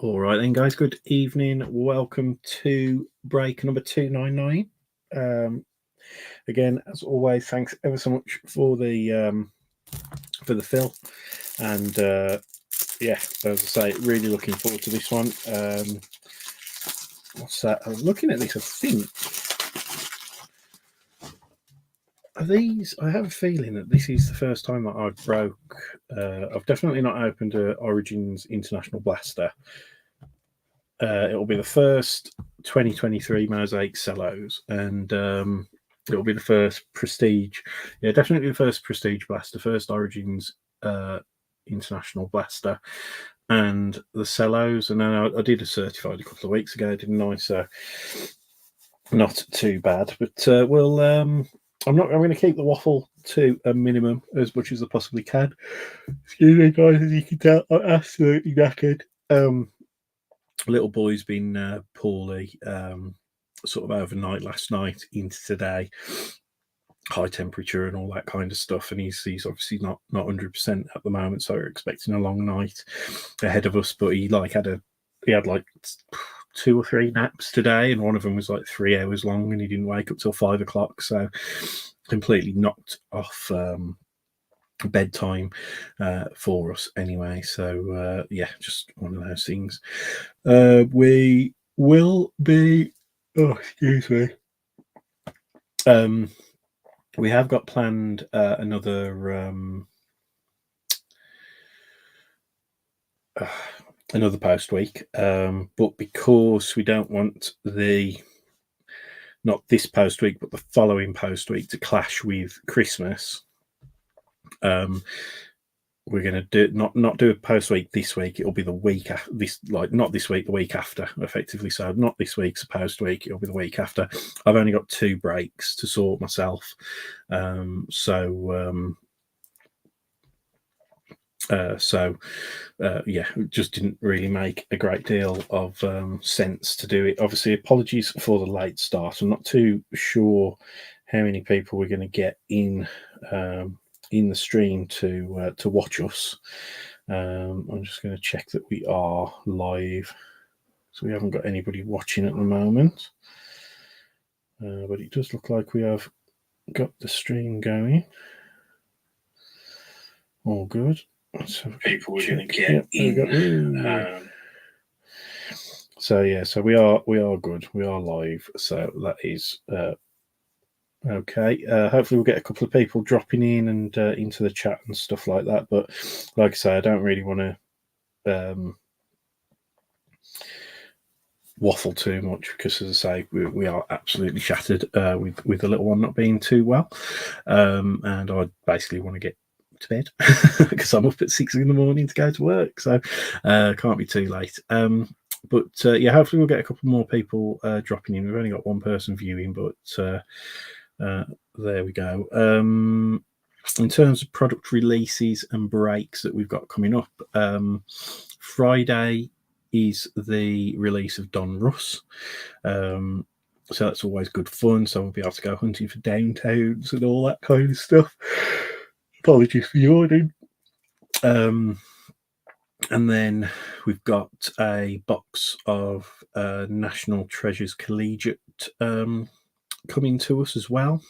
All right then, guys. Good evening. Welcome to break number 299. Again, as always, thanks ever so much for the fill, and yeah, as I say, really looking forward to this one. What's that? I was looking at this. I think are these. I have a feeling that this is the first time that I've broke. I've definitely not opened a Origins International Blaster. It'll be the first 2023 Mosaic Cellos, and it'll be the first Prestige. Yeah, definitely the first Prestige Blaster, first Origins International Blaster, and the Cellos. And then I did a certified a couple of weeks ago, didn't I? So not too bad. But we'll. I'm going to keep the waffle to a minimum as much as I possibly can. Excuse me, guys. As you can tell, I'm absolutely knackered. Little boy's been poorly sort of overnight last night into today, high temperature and all that kind of stuff, and he's obviously not 100% at the moment, so we're expecting a long night ahead of us. But he had like 2 or 3 naps today, and one of them was like 3 hours long, and he didn't wake up till 5 o'clock, so completely knocked off bedtime for us anyway. So yeah, just one of those things. We will be excuse me, we have got planned another post week, but because we don't want not this post week but the following post week to clash with Christmas, we're going to not do a post week this week. It'll be the week after this, like not this week, the week after, effectively. So not this week's a post week. It'll be the week after. I've only got 2 breaks to sort myself, so yeah, it just didn't really make a great deal of sense to do it. Obviously, apologies for the late start. I'm not too sure how many people we're going to get in the stream to watch us. I'm just going to check that we are live, so we haven't got anybody watching at the moment, but it does look like we have got the stream going. All good. So people we're going to get in. So yeah, so we are good. We are live. So that is okay. Hopefully we'll get a couple of people dropping in and into the chat and stuff like that. But like I say, I don't really want to waffle too much, because as I say, we are absolutely shattered with the little one not being too well, and I basically want to get to bed because I'm up at 6 in the morning to go to work, so can't be too late. But yeah, hopefully we'll get a couple more people dropping in. We've only got one person viewing, but there we go. In terms of product releases and breaks that we've got coming up, Friday is the release of Donruss. So that's always good fun. So we'll be able to go hunting for downtowns and all that kind of stuff. Apologies for yawning. And then we've got a box of National Treasures Collegiate coming to us as well.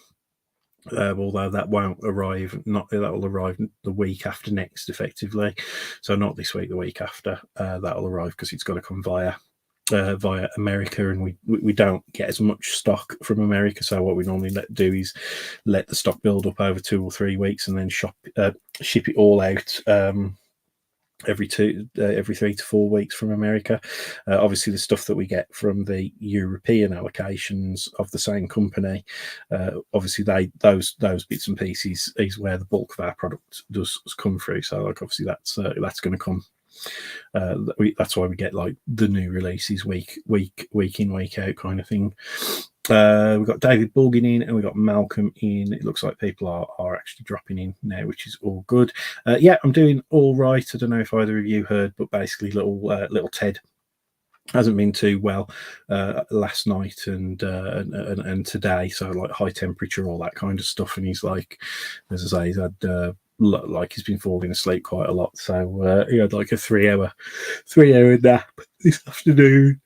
Although that won't arrive, that will arrive the week after next, effectively. So not this week, the week after. That'll arrive because it's got to come via America, and we don't get as much stock from America. So what we normally do is let the stock build up over 2 or 3 weeks, and then ship it all out every 3 to 4 weeks from America. Obviously, the stuff that we get from the European allocations of the same company, obviously those bits and pieces is where the bulk of our product does come through. So like obviously that's going to come. That's why we get like the new releases week in, week out kind of thing. We've got David Bulgin in, and we've got Malcolm in. It looks like people are actually dropping in now, which is all good. Yeah, I'm doing all right. I don't know if either of you heard, but basically little Ted hasn't been too well last night and today. So like high temperature, all that kind of stuff. And he's like, as I say, he's had like he's been falling asleep quite a lot. So he had like a 3 hour nap this afternoon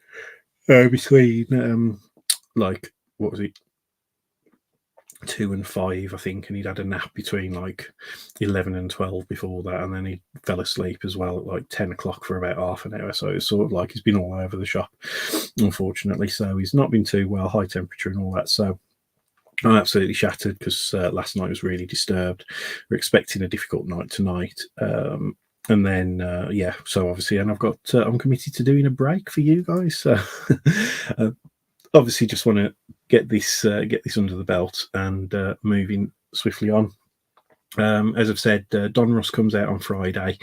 between like, what was it, 2 and 5, I think, and he'd had a nap between like 11 and 12 before that, and then he fell asleep as well at like 10 o'clock for about half an hour. So it's sort of like he's been all over the shop, unfortunately. So he's not been too well, high temperature and all that. So I'm absolutely shattered because last night was really disturbed. We're expecting a difficult night tonight. And then, yeah, so obviously, and I'm committed to doing a break for you guys. So obviously just want to get this under the belt and moving swiftly on. As I've said, Donruss comes out on Friday,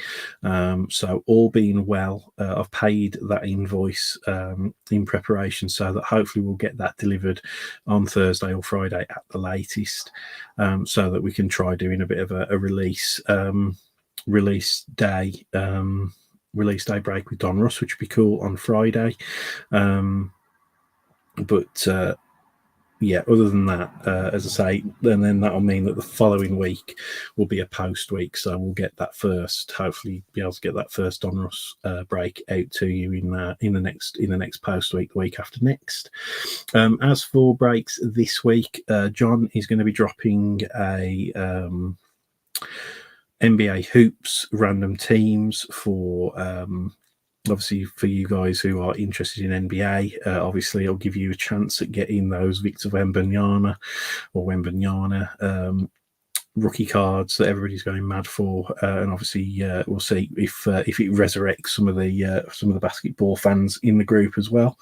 so all being well, I've paid that invoice in preparation, so that hopefully we'll get that delivered on Thursday or Friday at the latest, so that we can try doing a bit of a release day break with Donruss, which would be cool on Friday. But yeah, other than that, as I say, and then that'll mean that the following week will be a post week. So we'll get that first, hopefully be able to get that first Donruss break out to you in the next post week, the week after next. As for breaks this week, John is going to be dropping a NBA hoops random teams for obviously for you guys who are interested in NBA. Obviously I'll give you a chance at getting those Victor Wembanyama rookie cards that everybody's going mad for, and obviously we'll see if it resurrects some of the basketball fans in the group as well.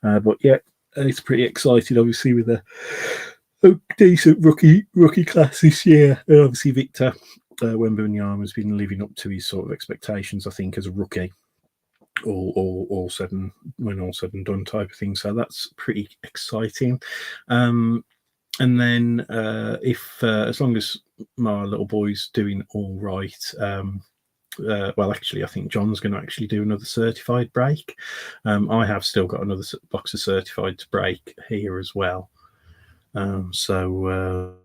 But yeah, it's pretty excited, obviously, with a decent rookie class this year. And obviously Victor Wembanyama has been living up to his sort of expectations, I think, as a rookie. All said and done type of thing. So that's pretty exciting. And then if as long as my little boy's doing all right, well, actually, I think John's going to actually do another certified break. I have still got another box of certified to break here as well. So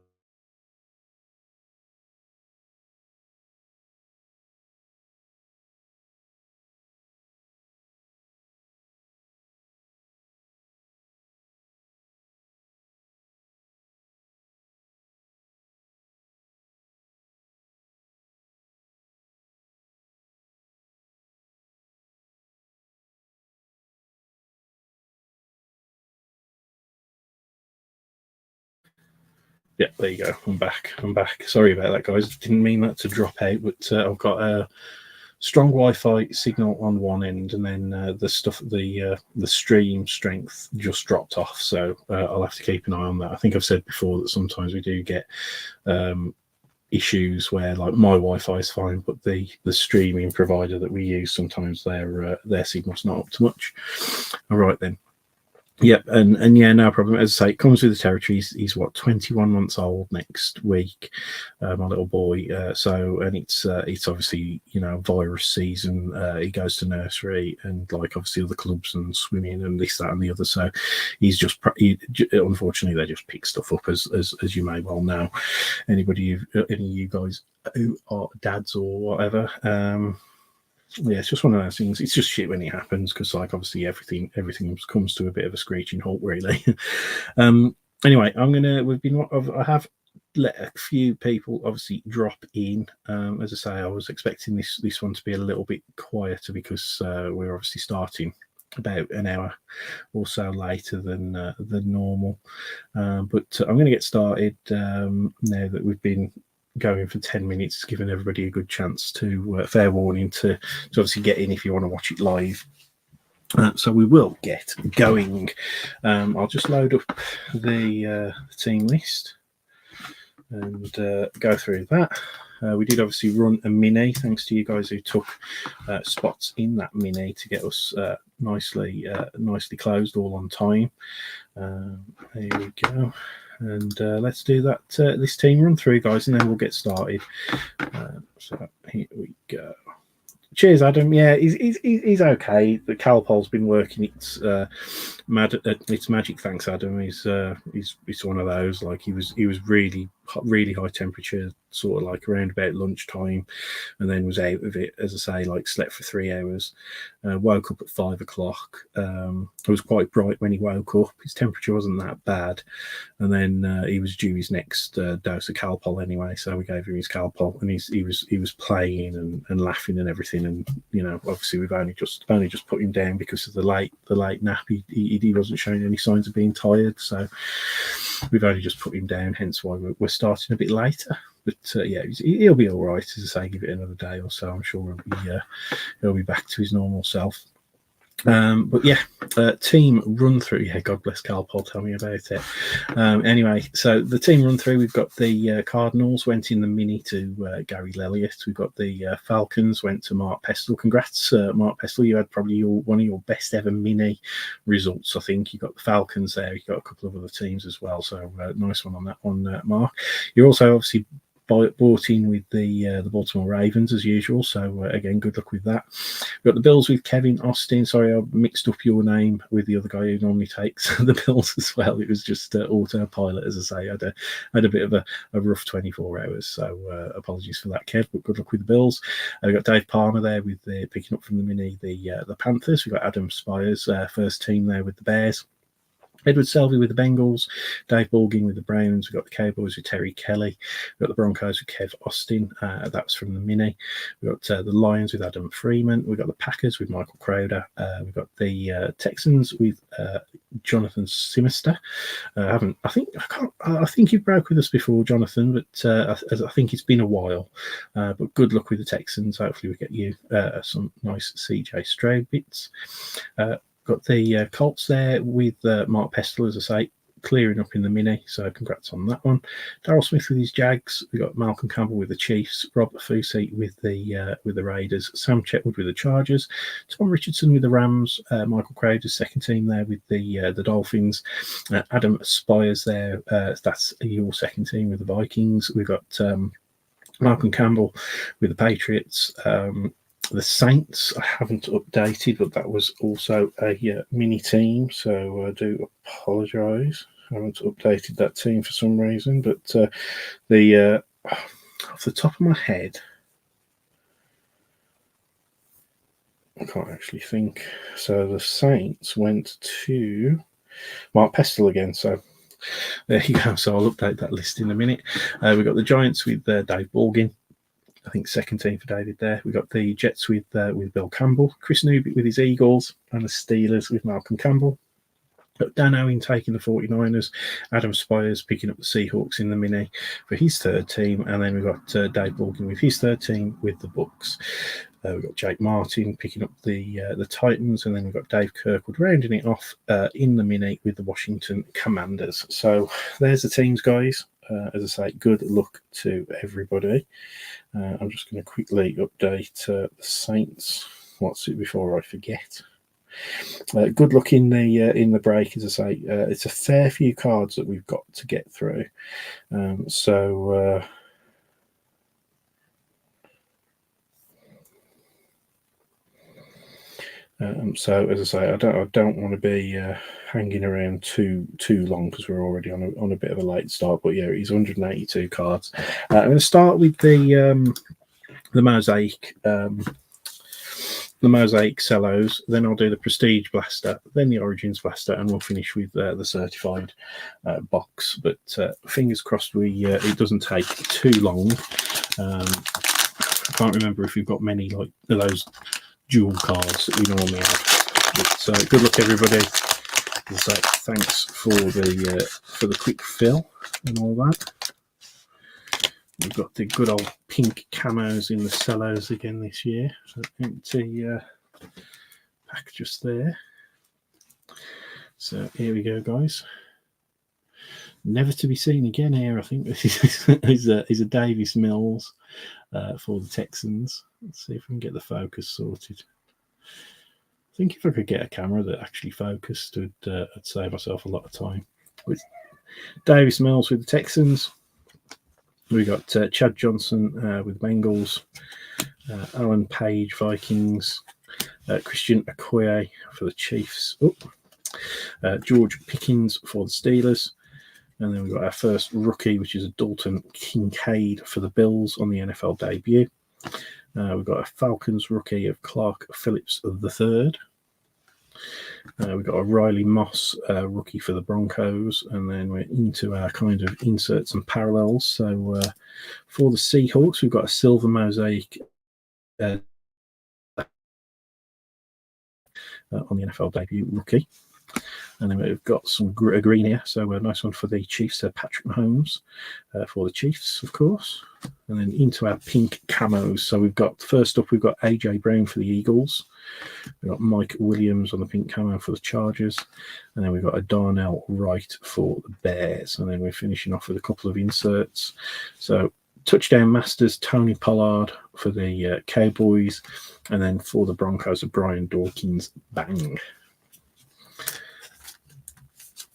yeah, there you go. I'm back. Sorry about that, guys. Didn't mean that to drop out, but I've got a strong Wi-Fi signal on one end, and then the stream strength just dropped off. So I'll have to keep an eye on that. I think I've said before that sometimes we do get issues where, like, my Wi-Fi is fine, but the streaming provider that we use, sometimes their signal's not up to much. All right then. Yep, and yeah, no problem. As I say, it comes with the territory. He's what, 21 months old next week, my little boy. So, and it's obviously, you know, virus season. He goes to nursery and, like, obviously other clubs and swimming and this, that, and the other. So unfortunately they just pick stuff up as you may well know. Any of you guys who are dads or whatever. Yeah, it's just one of those things. It's just shit when it happens, because, like, obviously everything comes to a bit of a screeching halt, really. Anyway, I have let a few people obviously drop in. As I say, I was expecting this one to be a little bit quieter, because we're obviously starting about an hour or so later than normal. But I'm going to get started now that we've been going for 10 minutes, giving everybody a good chance to fair warning to obviously get in if you want to watch it live. So we will get going. I'll just load up the team list and go through that. We did obviously run a mini, thanks to you guys who took spots in that mini to get us nicely closed all on time. There we go. And let's do that this team run through, guys, and then we'll get started. So here we go. Cheers, Adam. Yeah, he's okay. The Calpol's been working its magic. Thanks, Adam. He's one of those. Like, he was really really high temperature, sort of like around about lunchtime, and then was out of it, as I say, like slept for 3 hours, woke up at 5 o'clock. It was quite bright when he woke up. His temperature wasn't that bad, and then he was due his next dose of Calpol anyway, so we gave him his Calpol, and he was playing and laughing and everything. And obviously we've only just put him down because of the late nap. He wasn't showing any signs of being tired, so we've only just put him down. Hence why we're starting a bit later. But he'll be all right. As I say, give it another day or so, I'm sure he'll be back to his normal self. Team run through. Yeah, God bless Calpol, tell me about it. Anyway, so the team run through, we've got the Cardinals went in the mini to Gary Lelliott. We've got the Falcons went to Mark Pestle. Congrats, Mark Pestle. You had probably one of your best ever mini results, I think. You got the Falcons there. You got a couple of other teams as well. So nice one on that one, Mark. You're also obviously bought in with the Baltimore Ravens as usual, so again, good luck with that. We've got the Bills with Kevin Austin. Sorry, I mixed up your name with the other guy who normally takes the Bills as well. It was just autopilot, as I say. I had a bit of a rough 24 hours, so apologies for that, Kev, but good luck with the Bills. We've got Dave Palmer there with picking up from the mini the Panthers. We've got Adam Spires, first team there with the Bears. Edward Selvey with the Bengals, Dave Balding with the Browns. We've got the Cowboys with Terry Kelly. We've got the Broncos with Kev Austin. That was from the mini. We've got the Lions with Adam Freeman. We've got the Packers with Michael Crowder. We've got the Texans with Jonathan Simister. I think you've broke with us before, Jonathan, but I think it's been a while. But good luck with the Texans. Hopefully we get you some nice CJ Stroud bits. Got the Colts there with Mark Pestle, as I say, clearing up in the mini, so congrats on that one. Darryl Smith with his Jags. We got Malcolm Campbell with the Chiefs, Rob Fusi with the Raiders, Sam Chetwood with the Chargers, Tom Richardson with the Rams, Michael Crowder's second team there with the Dolphins, Adam Spires there. That's your second team with the Vikings. We've got Malcolm Campbell with the Patriots. The Saints, I haven't updated, but that was also a mini team, so I do apologise. I haven't updated that team for some reason, but off the top of my head, I can't actually think. So the Saints went to Mark Pestle again, so there you go. So I'll update that list in a minute. We've got the Giants with Dave Balding. I think second team for David there. We've got the Jets with Bill Campbell, Chris Newby with his Eagles, and the Steelers with Malcolm Campbell. Got Dan Owen taking the 49ers, Adam Spires picking up the Seahawks in the mini for his third team, and then we've got Dave Baldwin with his third team with the Bucks. We've got Jake Martin picking up the Titans, and then we've got Dave Kirkwood rounding it off in the mini with the Washington Commanders. So there's the teams, guys. As I say, good luck to everybody. I'm just going to quickly update the Saints. What's it before I forget? Good luck in the break. As I say, it's a fair few cards that we've got to get through. So as I say, I don't want to be hanging around too long because we're already on a bit of a late start. But yeah, it's 182 cards. I'm going to start with the mosaic. The Mosaic Cellos, then I'll do the Prestige Blaster, then the Origins Blaster, and we'll finish with the certified box. But fingers crossed it doesn't take too long. I can't remember if we've got many like those dual cards that we normally have. But good luck, everybody. So thanks for the quick fill and all that. We've got the good old pink camos in the cellos again this year. So empty pack just there. So here we go, guys. Never to be seen again here. I think this is a Davis Mills for the Texans. Let's see if we can get the focus sorted. I think if I could get a camera that actually focused, I'd save myself a lot of time. With Davis Mills with the Texans. We got Chad Johnson with Bengals, Alan Page Vikings, Christian Okoye for the Chiefs, George Pickens for the Steelers, And then we've got our first rookie, which is a Dalton Kincaid for the Bills on the NFL debut. We've got a Falcons rookie of Clark Phillips III. We've got a Riley Moss rookie for the Broncos. And then we're into our kind of inserts and parallels. So for the Seahawks, we've got a silver mosaic on the NFL debut rookie. And then we've got some green here, so a nice one for the Chiefs, Patrick Mahomes for the Chiefs, of course. And then into our pink camos. So we've got, first up, we've got AJ Brown for the Eagles. We've got Mike Williams on the pink camo for the Chargers. And then we've got a Darnell Wright for the Bears. And then we're finishing off with a couple of inserts. So touchdown masters, Tony Pollard for the Cowboys. And then for the Broncos, Brian Dawkins, bang.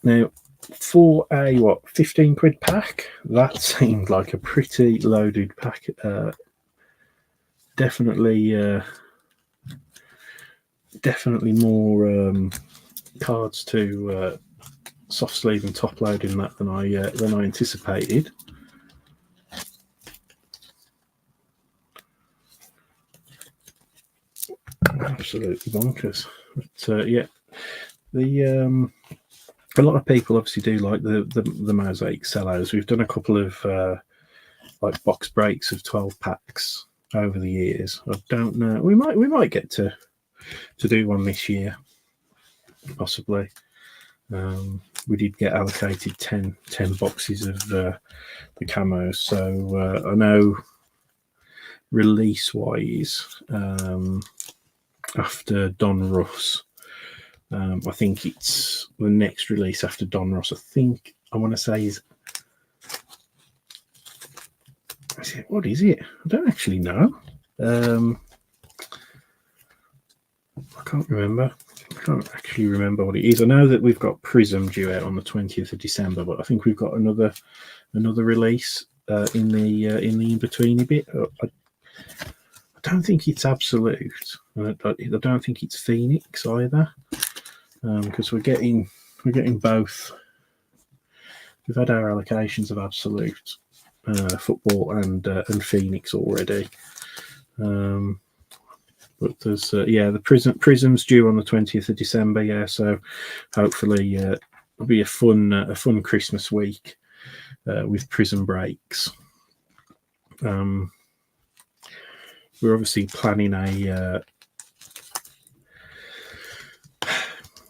Now, for a 15 quid pack, that seemed like a pretty loaded pack. Definitely more cards to soft sleeve and top load in that than I anticipated. Absolutely bonkers. But yeah, a lot of people obviously do like the mosaic sellouts. We've done a couple of like box breaks of 12 packs over the years. I don't know. We might get to do one this year, possibly. We did get allocated 10 boxes of the camos. So I know release wise, after Don Russ. I think it's the next release after Don Ross. I want to say is what is it? I don't actually know. I can't remember. I can't actually remember what it is. I know that we've got Prism due out on the 20th of December, but I think we've got another release in the in-betweeny bit. I don't think it's Absolute. I don't think it's Phoenix either. Because we're getting both. We've had our allocations of Absolute football and Phoenix already, but there's the Prism's due on the 20th of December. Yeah, so hopefully it'll be a fun Christmas week with Prism breaks. We're obviously planning a.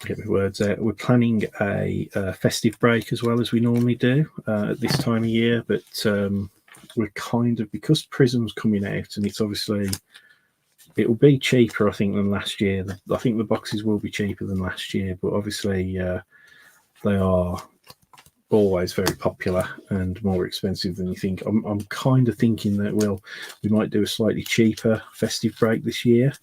Get my words out. We're planning a festive break as well as we normally do at this time of year, but we're kind of, because Prism's coming out and it's obviously, it will be cheaper, I think, than last year. I think the boxes will be cheaper than last year, but obviously they are always very popular and more expensive than you think. I'm kind of thinking that we might do a slightly cheaper festive break this year.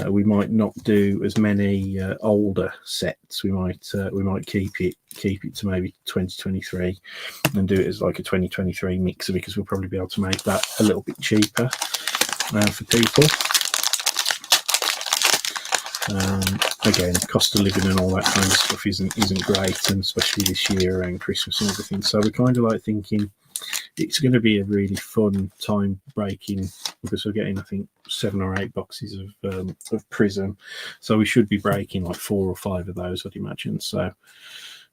We might not do as many older sets. We might keep it to maybe 2023 and do it as like a 2023 mixer, because we'll probably be able to make that a little bit cheaper for people. Again, cost of living and all that kind of stuff isn't great, and especially this year around Christmas and everything. So we're kind of like thinking it's going to be a really fun time breaking, because we're getting, I think, 7 or 8 boxes of Prism, so we should be breaking like 4 or 5 of those, I'd imagine. So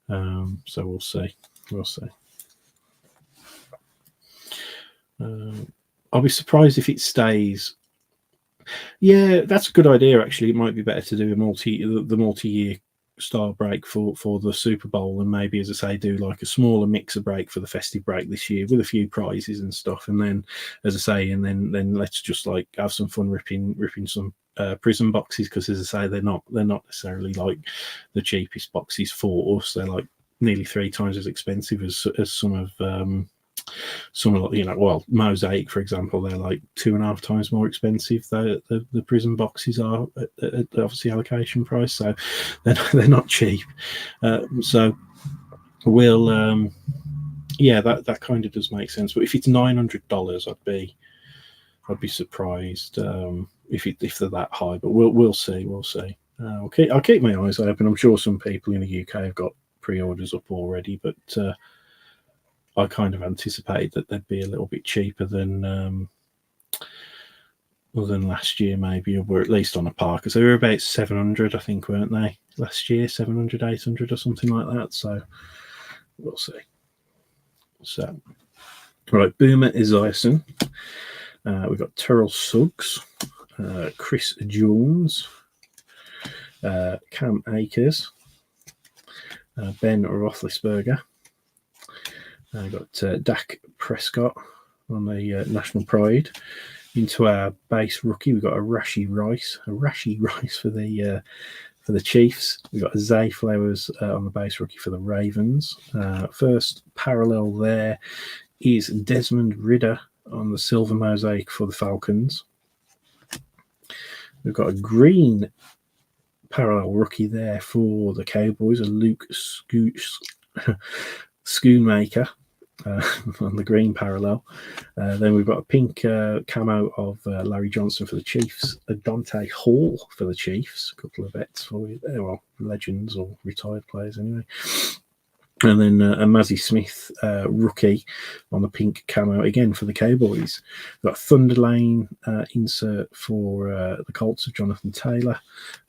we'll see. I'll be surprised if it stays. Yeah, that's a good idea. Actually, it might be better to do the multi-year style break for the Super Bowl, and maybe, as I say, do like a smaller mixer break for the festive break this year with a few prizes and stuff. And then, as I say, and then let's just like have some fun ripping some Prism boxes, because, as I say, they're not necessarily like the cheapest boxes for us. They're like nearly 3 times as expensive as some of Mosaic, for example. They're like 2.5 times more expensive. The Prism boxes are at obviously allocation price, so they're not cheap. So we'll that kind of does make sense. But if it's $900, I'd be surprised if they're that high. But we'll see. Okay, I'll keep my eyes open. I'm sure some people in the UK have got pre-orders up already, but I kind of anticipated that they'd be a little bit cheaper than last year, maybe, or at least on a par, because they were about 700, I think, weren't they, last year? 700, 800 or something like that. So we'll see. So, right, Boomer Esiason. We've got Terrell Suggs, Chris Jones, Cam Akers, Ben Roethlisberger. We've got Dak Prescott on the National Pride. Into our base rookie, we've got a Rashee Rice for the Chiefs. We've got a Zay Flowers on the base rookie for the Ravens. First parallel there is Desmond Ridder on the silver mosaic for the Falcons. We've got a green parallel rookie there for the Cowboys, a Luke Schoonmaker on the green parallel. Then we've got a pink camo of Larry Johnson for the Chiefs, a Dante Hall for the Chiefs, a couple of vets for you there, well, legends or retired players anyway. And then a Mazzy Smith rookie on the pink camo again for the Cowboys. We've got a Thunder Lane insert for the Colts of Jonathan Taylor.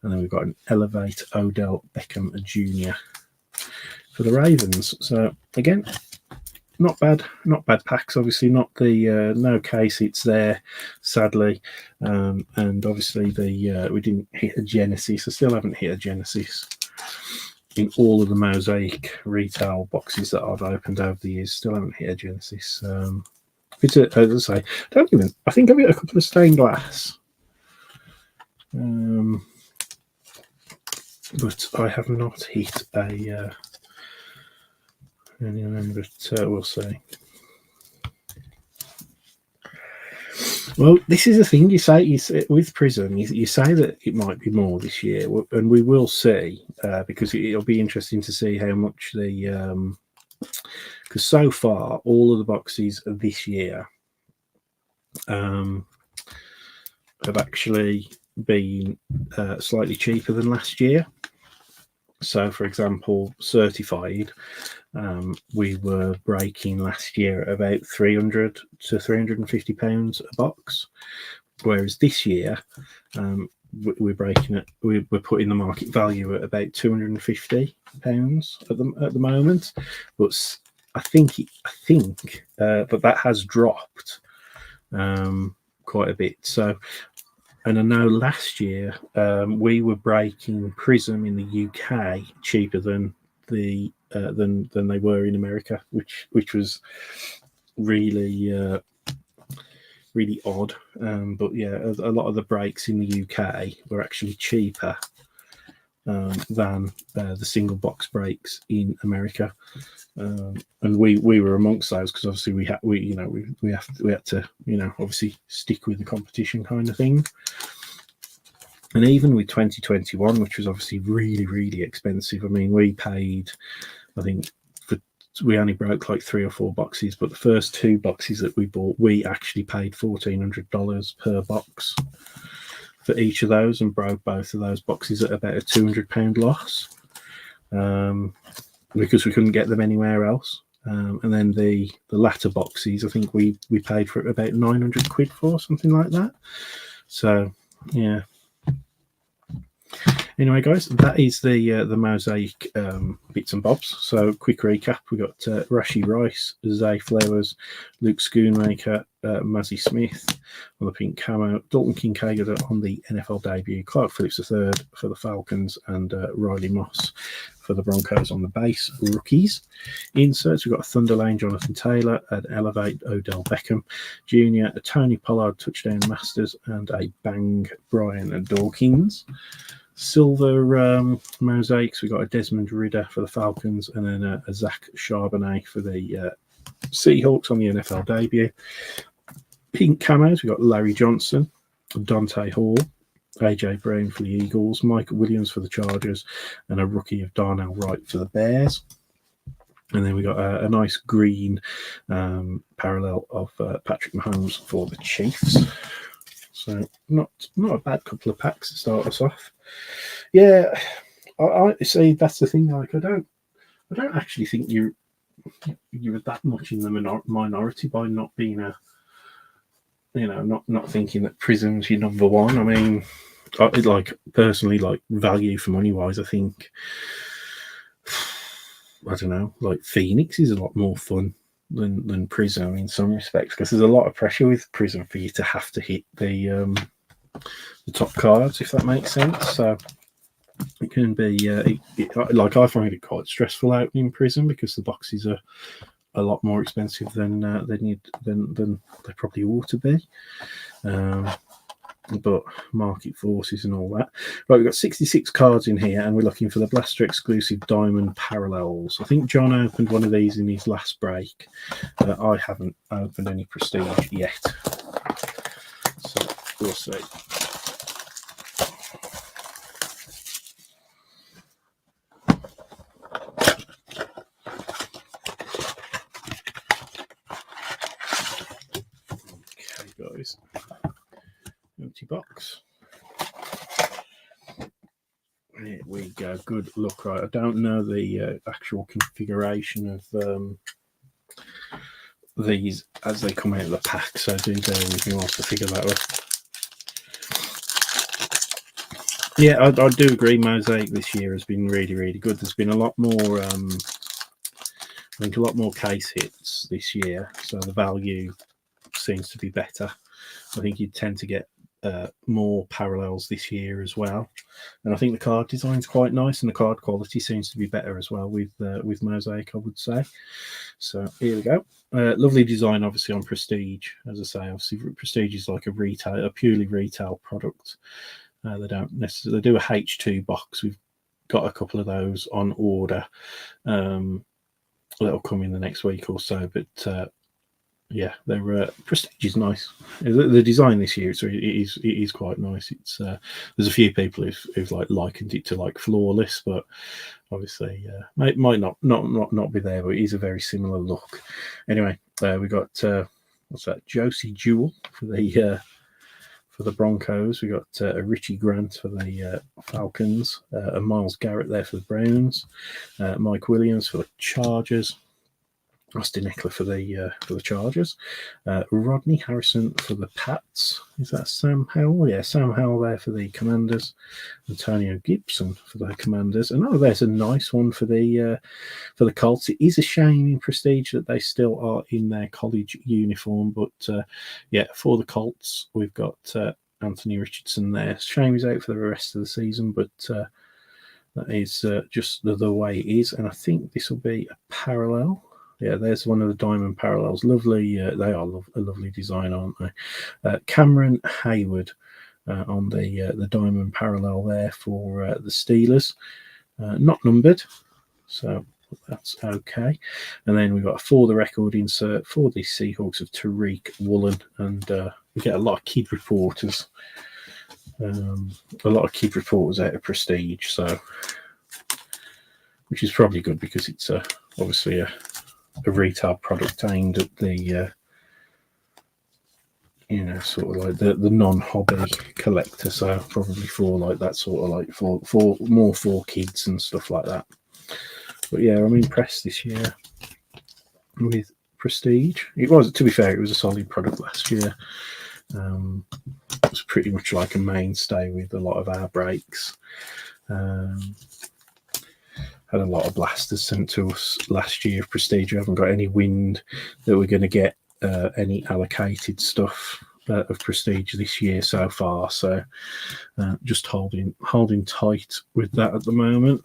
And then we've got an Elevate Odell Beckham Jr. for the Ravens. So again, not bad packs. Obviously, not the no case hits there, sadly, and obviously we didn't hit a Genesis. I still haven't hit a Genesis in all of the mosaic retail boxes that I've opened over the years. Still haven't hit a Genesis. It's as I say, I think I've got a couple of stained glass, but I have not hit a. But we'll see. Well, this is the thing you say with Prism. You say that it might be more this year, and we will see because it'll be interesting to see how much because so far all of the boxes this year have actually been slightly cheaper than last year. So, for example, certified, we were breaking last year at about £300 to £350 a box, whereas this year we're breaking it. We're putting the market value at about £250 at the moment, but I think but that has dropped quite a bit. So. And I know last year we were breaking Prism in the UK cheaper than they were in America, which was really really odd. But yeah, a lot of the breaks in the UK were actually cheaper than the single box breaks in America, and we were amongst those because obviously we had to obviously stick with the competition kind of thing. And even with 2021, which was obviously really really expensive, I mean we paid, I think we only broke like 3 or 4 boxes, but the first 2 boxes that we bought, we actually paid $1,400 per box for each of those, and broke both of those boxes at about a £200 loss because we couldn't get them anywhere else. And then the latter boxes, I think we paid for about 900 quid for, something like that. So yeah. Anyway, guys, that is the mosaic bits and bobs. So, quick recap: we got Rashee Rice, Zay Flowers, Luke Schoonmaker, Mazzy Smith on the pink camo, Dalton Kincaid on the NFL debut, Clark Phillips III for the Falcons, and Riley Moss for the Broncos on the base rookies. Inserts: we've got a Thunder Lane Jonathan Taylor, an Elevate Odell Beckham Jr., a Tony Pollard touchdown Masters, and a Bang Brian Dawkins. Silver mosaics, we got a Desmond Ridder for the Falcons, and then a Zach Charbonnet for the Seahawks on the NFL debut. Pink camos, we got Larry Johnson, Dante Hall, AJ Brown for the Eagles, Mike Williams for the Chargers, and a rookie of Darnell Wright for the Bears. And then we got a nice green parallel of Patrick Mahomes for the Chiefs. So not a bad couple of packs to start us off. Yeah, I see. That's the thing. Like, I don't I don't actually think you were that much in the minority by not being not thinking that Prism's your number one. I mean, personally, value for money wise, I think, I don't know, Phoenix is a lot more fun than Prism in some respects, because there's a lot of pressure with Prism for you to have to hit the top cards, if that makes sense. So it can be I find it quite stressful out in Prism because the boxes are a lot more expensive than they probably ought to be. But market forces and all that. Right, we've got 66 cards in here, and we're looking for the Blaster exclusive Diamond Parallels. I think John opened one of these in his last break. I haven't opened any Prestige yet, so we'll see. Okay, guys. Empty box. Here we go. Good luck. Right, I don't know the actual configuration of these as they come out of the pack, so do bear with me whilst I figure that out. Yeah, I do agree. Mosaic this year has been really, really good. There's been a lot more, I think, a lot more case hits this year, so the value seems to be better. I think you tend to get more parallels this year as well, and I think the card design's quite nice, and the card quality seems to be better as well with Mosaic, I would say. So here we go. Lovely design, obviously, on Prestige. As I say, obviously Prestige is like a purely retail product. They don't necessarily do a H2 box. We've got a couple of those on order. That'll come in the next week or so, but yeah, they're Prestige is nice. The design this year, so it is quite nice. It's there's a few people who've likened it to Flawless, but obviously it might not be there, but it is a very similar look. Anyway, we got what's that? Josie Jewell for the Broncos. We got a Richie Grant for the Falcons, a Myles Garrett there for the Browns, Mike Williams for the Chargers, Austin Eckler for the Chargers, Rodney Harrison for the Pats. Is that Sam Howell? Yeah, Sam Howell there for the Commanders. Antonio Gibson for the Commanders. And there's a nice one for the Colts. It is a shame in Prestige that they still are in their college uniform, but yeah, for the Colts we've got Anthony Richardson there. Shame he's out for the rest of the season, but that is just the way it is. And I think this will be a parallel. Yeah, there's one of the Diamond Parallels. Lovely. They are a lovely design, aren't they? Cameron Hayward on the Diamond Parallel there for the Steelers. Not numbered, so that's okay. And then we've got a For the Record insert for the Seahawks of Tariq Woolen. And we get a lot of kid reporters. A lot of kid reporters out of Prestige, so which is probably good because it's obviously a retail product aimed at the sort of the non-hobby collector, so probably for that sort of for more for kids and stuff like that. But yeah, I'm impressed this year with Prestige. It was, to be fair, it was a solid product last year. It was pretty much like a mainstay with a lot of our breaks. Had a lot of blasters sent to us last year of Prestige. We haven't got any wind that we're going to get any allocated stuff of Prestige this year so far. So just holding tight with that at the moment.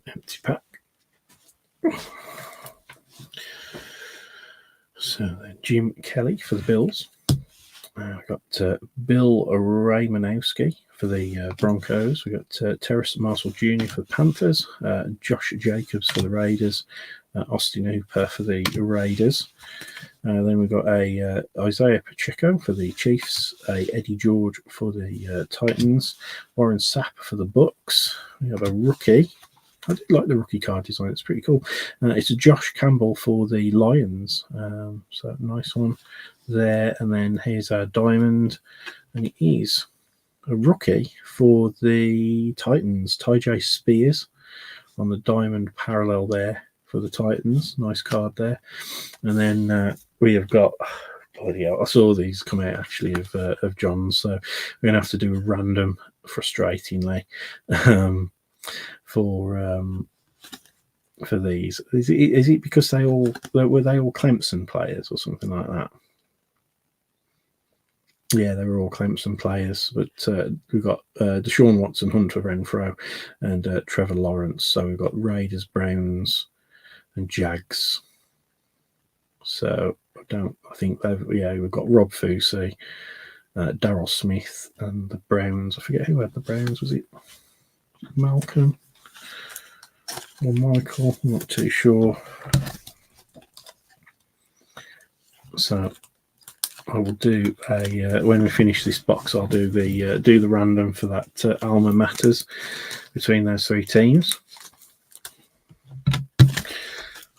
Empty pack. So then Jim Kelly for the Bills. We've got Bill Raymanowski for the Broncos. We've got Terrace Marshall Jr. for the Panthers. Josh Jacobs for the Raiders. Austin Hooper for the Raiders. Then we've got a Isaiah Pacheco for the Chiefs. A Eddie George for the Titans. Warren Sapp for the Bucks. We have a rookie I do like the rookie card design. It's pretty cool. It's a Josh Campbell for the Lions. So nice one there. And then here's our diamond. And it is a rookie for the Titans. Ty-J Spears on the diamond parallel there for the Titans. Nice card there. And then we have got... Bloody hell, I saw these come out actually of John's. So we're going to have to do a random, frustratingly, for these. Is it because were they all Clemson players or something like that? Yeah, they were all Clemson players, but we've got Deshaun Watson, Hunter Renfrow, and Trevor Lawrence. So we've got Raiders, Browns, and Jags. So I think we've got Rob Fousey, Darryl Smith, and the Browns. I forget who had the Browns. Was it Malcolm or Michael? I'm not too sure. So I will do when we finish this box, I'll do the random for that Alma Matters between those three teams.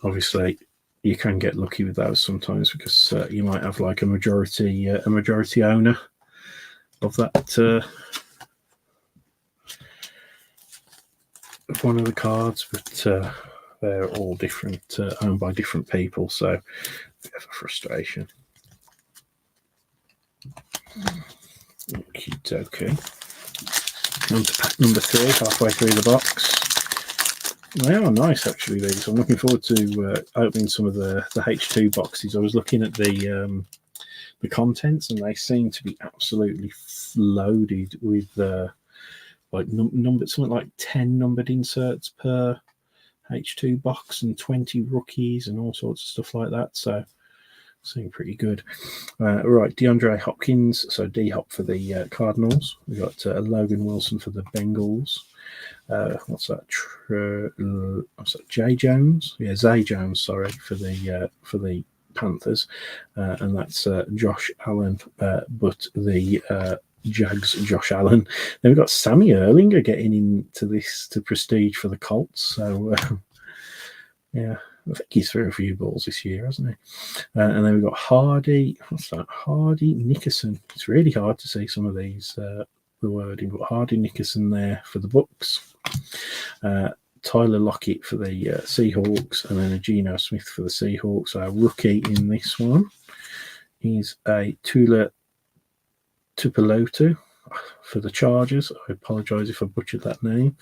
Obviously, you can get lucky with those sometimes because you might have like a majority owner of that of one of the cards, but they're all different, owned by different people, so a bit of a frustration. Okay. On to pack number 3, halfway through the box. They are nice, actually, these. I'm looking forward to opening some of the H2 boxes. I was looking at the contents, and they seem to be absolutely loaded with something like 10 numbered inserts per H2 box and 20 rookies and all sorts of stuff like that. So seem pretty good. Right, DeAndre Hopkins, so D-Hop for the Cardinals. We've got Logan Wilson for the Bengals. What's that? Jay Jones? Yeah, Zay Jones, sorry, for the Panthers. And that's Josh Allen, but the Jags, Josh Allen. Then we've got Sammy Erlinger getting into this to prestige for the Colts. So, yeah. I think he's threw a few balls this year, hasn't he? And then we've got Hardy. What's that? Hardy Nickerson. It's really hard to see some of these, the wording, but Hardy Nickerson there for the Bucks. Tyler Lockett for the Seahawks, and then a Geno Smith for the Seahawks. Our rookie in this one is a Tula Tupelotu for the Chargers. I apologise if I butchered that name.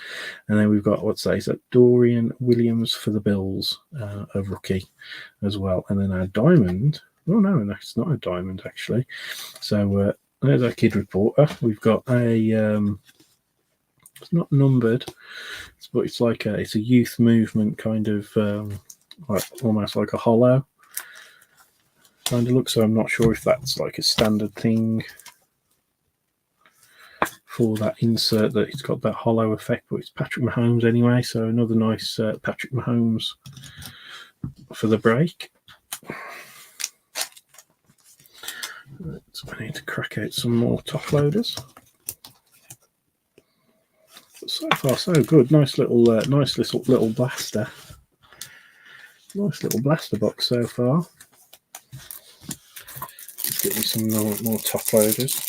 And then we've got, is that Dorian Williams for the Bills, a rookie as well. And then our diamond, no, it's not a diamond actually. So there's our kid reporter. We've got a, it's not numbered, but it's like it's a youth movement kind of, almost like a hollow kind of look. So I'm not sure if that's like a standard thing for that insert, that it's got that hollow effect, but it's Patrick Mahomes anyway, so another nice Patrick Mahomes for the break. Right, so I need to crack out some more top loaders. So far, so good. Nice little blaster. Nice little blaster box so far. Let's get you some more top loaders.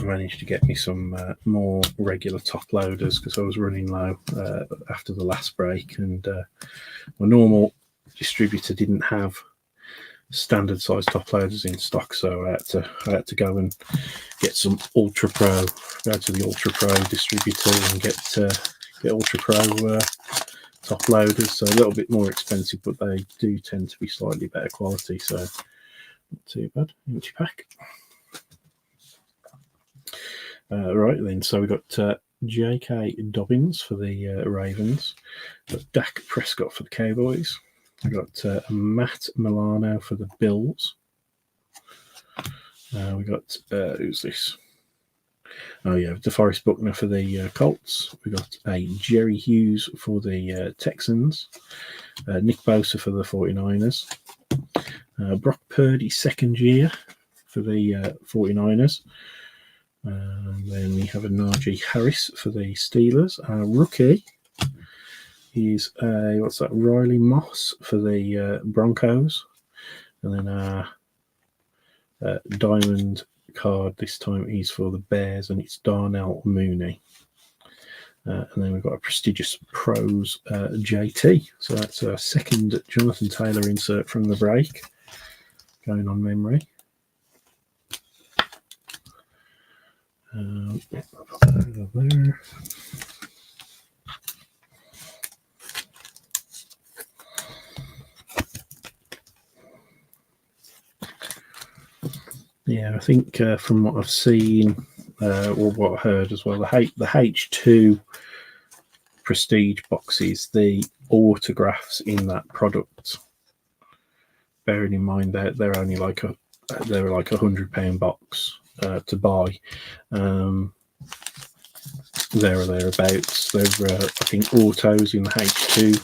Managed to get me some more regular top loaders because I was running low after the last break, and my normal distributor didn't have standard size top loaders in stock, so I had to go and get some Ultra Pro. Go to the Ultra Pro distributor and get Ultra Pro top loaders. So a little bit more expensive, but they do tend to be slightly better quality. So not too bad. Empty pack. Right then, so we've got J.K. Dobbins for the Ravens, got Dak Prescott for the Cowboys, we've got Matt Milano for the Bills, we got, who's this? Oh yeah, DeForest Buckner for the Colts, we got a Jerry Hughes for the Texans, Nick Bosa for the 49ers, Brock Purdy second year for the 49ers, And then we have a Najee Harris for the Steelers. Our rookie is Riley Moss for the Broncos. And then our diamond card this time is for the Bears, and it's Darnell Mooney. And then we've got a prestigious pros JT. So that's our second Jonathan Taylor insert from the break, going on memory. Over there. Yeah, I think from what I've seen or what I heard as well, the H2 Prestige boxes, the autographs in that product, bearing in mind that they're only like £100 box to buy. There or thereabouts. They're I think autos in the H2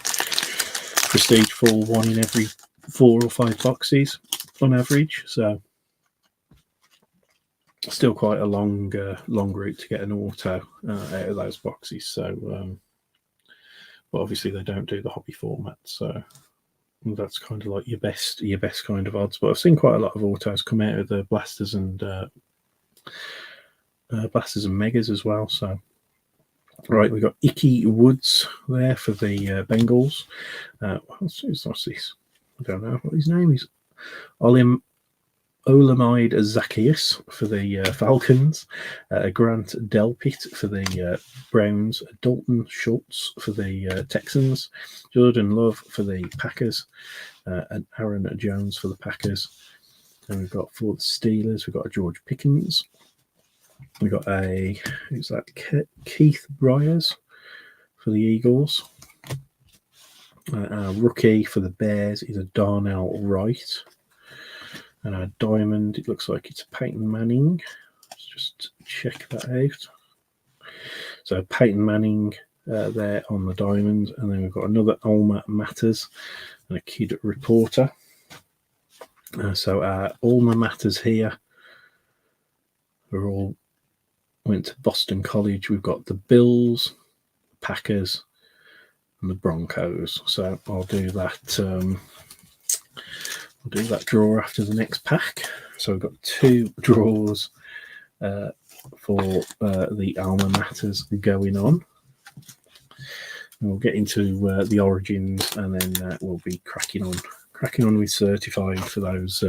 Prestige fall one in every 4 or 5 boxes on average. So still quite a long route to get an auto out of those boxes. So, but obviously they don't do the hobby format, so that's kind of like your best kind of odds. But I've seen quite a lot of autos come out of the blasters and megas as well. So, right, we've got Ickey Woods there for the Bengals. What's this? I don't know what his name is. Olamide Zacchaeus for the Falcons, Grant Delpit for the Browns, Dalton Schultz for the Texans, Jordan Love for the Packers, and Aaron Jones for the Packers. And we've got for the Steelers, we've got a George Pickens. We've got Keith Byars for the Eagles. Our rookie for the Bears is a Darnell Wright. And our diamond, it looks like it's Peyton Manning. Let's just check that out. So Peyton Manning there on the diamond. And then we've got another Alma Matters and a Kid Reporter. So our Alma Matters here are all went to Boston College. We've got the Bills, Packers, and the Broncos. So I'll do that. I'll do that draw after the next pack. So we've got 2 draws for the Alma Matters going on. And we'll get into the origins, and then we'll be cracking on with certified for those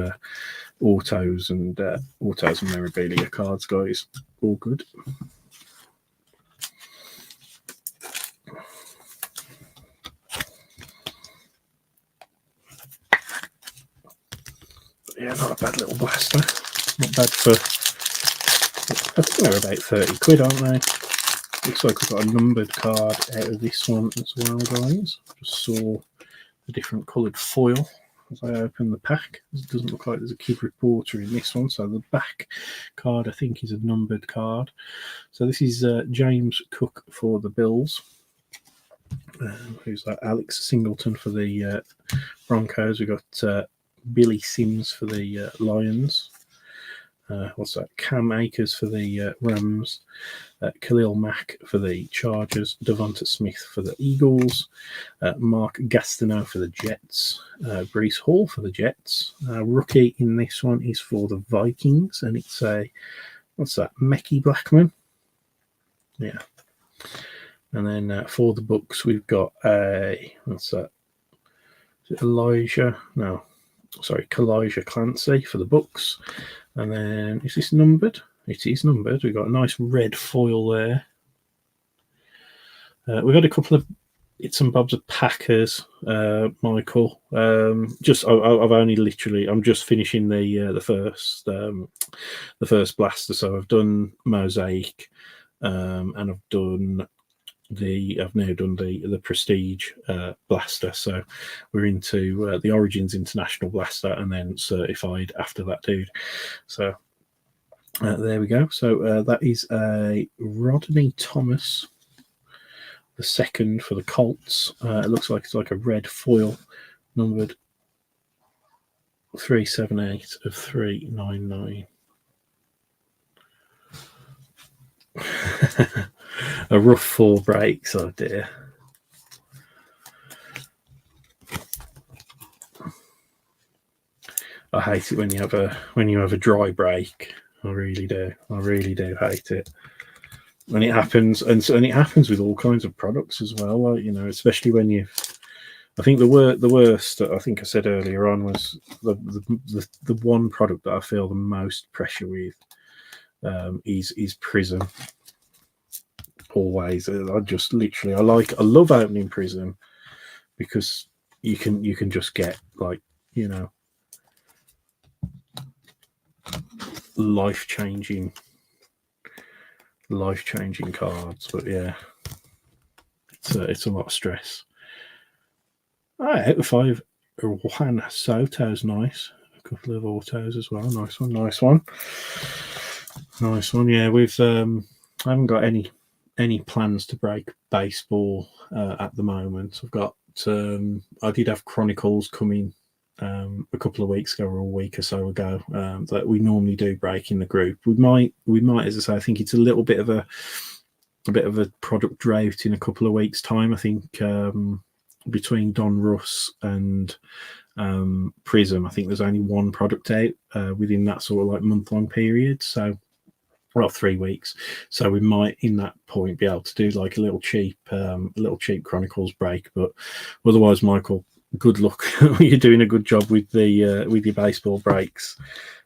autos and memorabilia cards, guys. All good. Yeah, not a bad little blaster. Not bad for, I think they're about 30 quid, aren't they? Looks like we've got a numbered card out of this one as well, guys. Just saw the different coloured foil as I open the pack. It doesn't look like there's a Kid Reporter in this one, so the back card I think is a numbered card. So this is James Cook for the Bills. Who's that? Alex Singleton for the Broncos. We've got Billy Sims for the Lions. Cam Akers for the Rams. Khalil Mack for the Chargers. Devonta Smith for the Eagles. Mark Gastineau for the Jets. Breece Hall for the Jets. Rookie in this one is for the Vikings, and it's Mekhi Blackman. Yeah. And then for the Bucks, we've got Kalijah Clancy for the Bucks. And then, is this numbered? It is numbered. We've got a nice red foil there. We've got a couple of bits and bobs of Packers, Michael. I'm just finishing the first blaster. So I've done Mosaic, and I've now done the Prestige blaster. So we're into the Origins International blaster, and then certified after that, dude. So there we go. So that is a Rodney Thomas, the second for the Colts. It looks like it's like a red foil, numbered 378 of 399. A rough 4 brakes, oh dear. I hate it when you have a dry brake. I really do. I really do hate it. And it happens, and it happens with all kinds of products as well. Like, especially when you. I think the worst. I think I said earlier on was the one product that I feel the most pressure with is Prism. Always, I love opening Prism because you can just get life changing cards. But yeah, it's a lot of stress. Out of 5, Juan Soto's nice. A couple of autos as well. Nice one. Yeah, I haven't got any plans to break baseball at the moment. I've got I did have Chronicles coming a couple of weeks ago or a week or so ago that we normally do break in the group. We might, as I say, I think it's a little bit of a product drought in a couple of weeks' time. I think between Donruss and Prism, I think there's only one product out within that sort of like month-long period. So, well, 3 weeks. So we might, in that point, be able to do like a little cheap Chronicles break. But otherwise, Michael, good luck. You're doing a good job with your baseball breaks.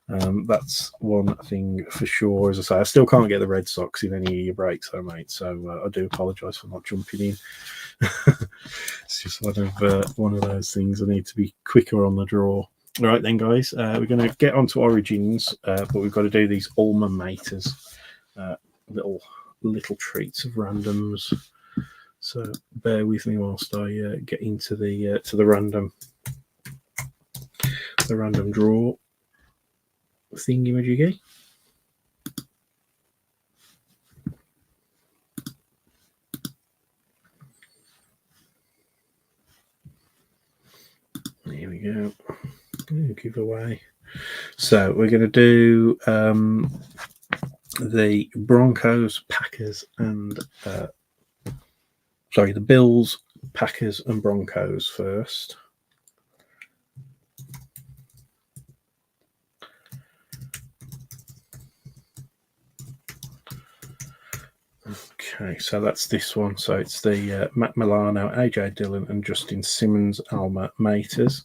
That's one thing for sure. As I say, I still can't get the Red Sox in any of your breaks, though, mate. So I do apologise for not jumping in. It's just one of those things. I need to be quicker on the draw. All right, then, guys. We're going to get onto Origins, but we've got to do these Alma Maters, little treats of randoms. So bear with me whilst I get into the random draw thingy-majiggy. Here we go. Giveaway. So we're going to do the Broncos, Packers, and the Bills, Packers, and Broncos first. Okay, so that's this one. So it's the Matt Milano, AJ Dillon, and Justin Simmons Alma Maters.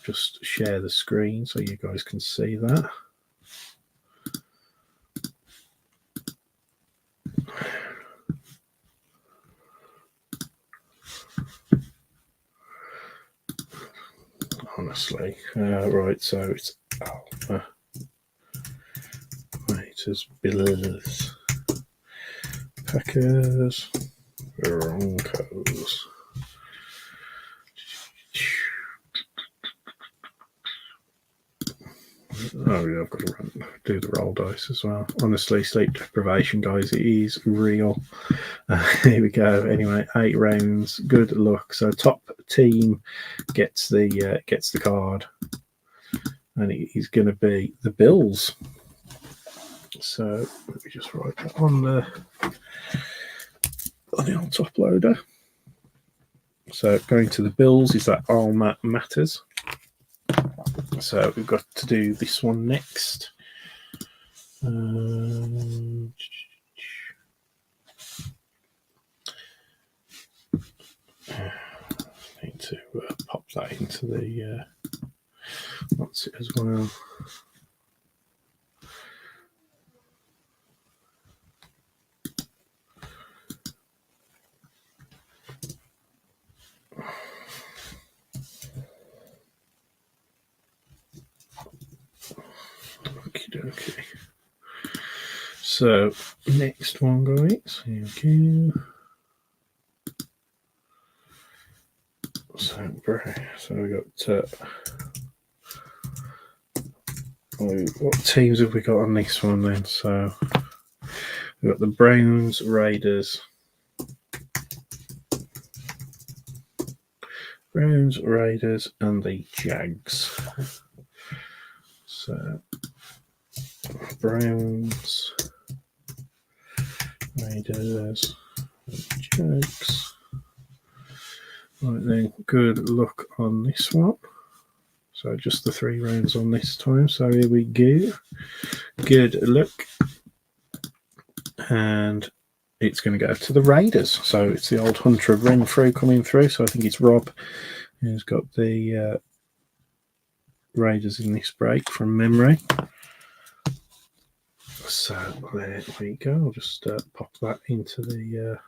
Just share the screen so you guys can see that. Honestly, right. So it's Alma Maters, Bills, Packers, Broncos. Oh yeah, I've got to do the roll dice as well. Honestly, sleep deprivation, guys, it is real. Here we go. Anyway, 8 rounds. Good luck. So top team gets the card, and it is going to be the Bills. So let me just write that on the old top loader. So going to the Bills is that Alma Matters. So we've got to do this one next. Need to pop that into the what's it as well. Okay. So next one, guys. Here we go. So we got. What teams have we got on this one then? So we've got the Browns, Raiders, and the Jags. So Browns, Raiders, Jags. Right then, good luck on this one. So just the 3 rounds on this time. So here we go. Good luck. And it's going to go to the Raiders. So it's the old Hunter of Renfrew coming through. So I think it's Rob who's got the Raiders in this break from memory. So there we go. I'll just pop that into the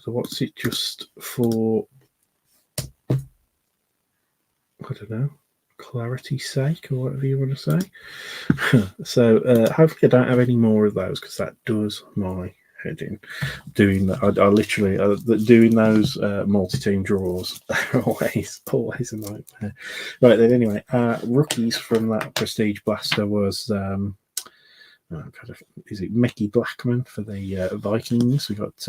what's it, just for, I don't know, clarity's sake, or whatever you want to say. So hopefully I don't have any more of those, because that does my head in. Doing that, I literally doing those multi-team draws are always a nightmare. Right then, anyway, rookies from that Prestige Blaster was is it Mickey Blackman for the Vikings? We got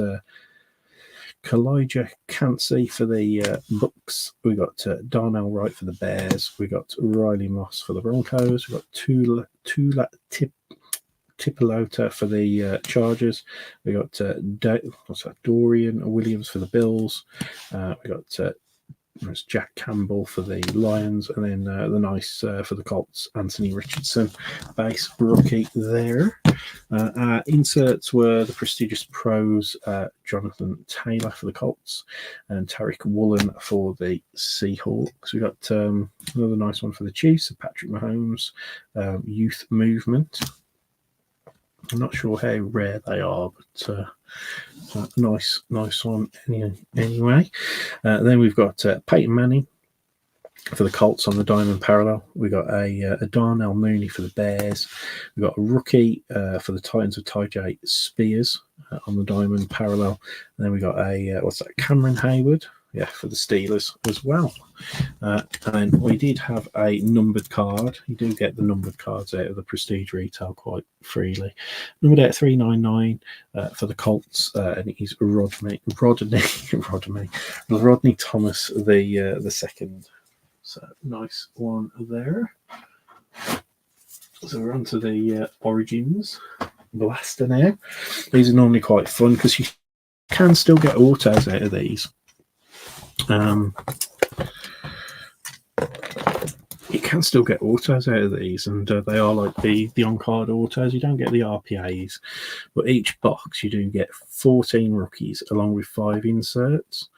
Kalijah Cansey for the Bucks. We got Darnell Wright for the Bears. We got Riley Moss for the Broncos. We got Tula Tipalota for the Chargers. We got Dorian Williams for the Bills. We got Jack Campbell for the Lions, and then the nice for the Colts, Anthony Richardson, base rookie there. Our inserts were the prestigious pros, Jonathan Taylor for the Colts and Tariq Woolen for the Seahawks. We got another nice one for the Chiefs, Patrick Mahomes, Youth Movement. I'm not sure how rare they are, but nice one anyway. Then we've got Peyton Manning for the Colts on the Diamond Parallel. We got a Darnell Mooney for the Bears. We got a rookie for the Titans of Tyjae Spears on the Diamond Parallel. And then we got a Cameron Hayward, for the Steelers as well. And we did have a numbered card. You do get the numbered cards out of the Prestige Retail quite freely. Numbered out 399 for the Colts, and it is Rodney Thomas the second. So nice one there. So we're on to the Origins Blaster now. These are normally quite fun because you can still get autos out of these. You can still get autos out of these, and they are like the on-card autos. You don't get the RPAs, but each box you do get 14 rookies along with 5 inserts.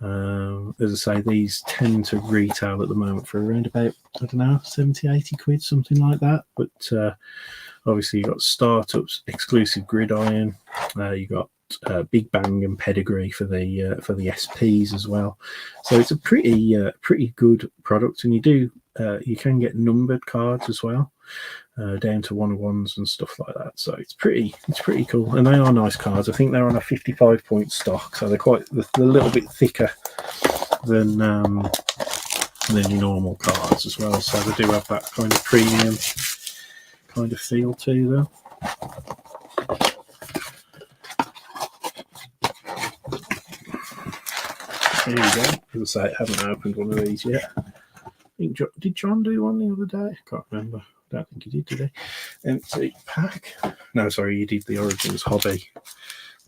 As I say, these tend to retail at the moment for around about, 70, 80 quid, something like that. But obviously you've got Startups, Exclusive Gridiron, you got Big Bang and Pedigree for the SPs as well. So it's a pretty good product, and you can get numbered cards as well, down to 1-of-1s and stuff like that. So it's pretty cool, and they are nice cards. I think they're on a 55-point stock, so they're a little bit thicker than your normal cards as well. So they do have that kind of premium kind of feel to them. Here we go. As I say, I haven't opened one of these yet. Did John do one the other day? I can't remember. I don't think he did today. Empty pack. No, sorry, he did the Origins Hobby.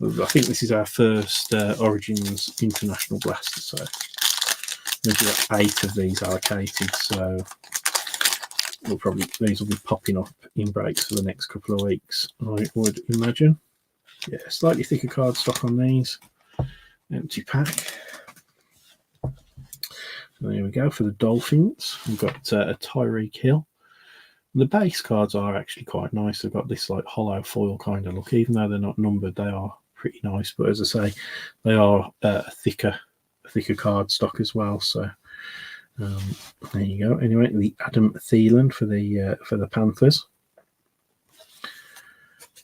I think this is our first Origins International Blaster. So we've got 8 of these allocated. So these will be popping up in breaks for the next couple of weeks, I would imagine. Yeah, slightly thicker card stock on these. Empty pack. There we go. For the Dolphins, we've got a Tyreek Hill. The base cards are actually quite nice. They've got this like hollow foil kind of look. Even though they're not numbered, they are pretty nice. But as I say, they are a thicker card stock as well. So there you go. Anyway, the Adam Thielen for the Panthers.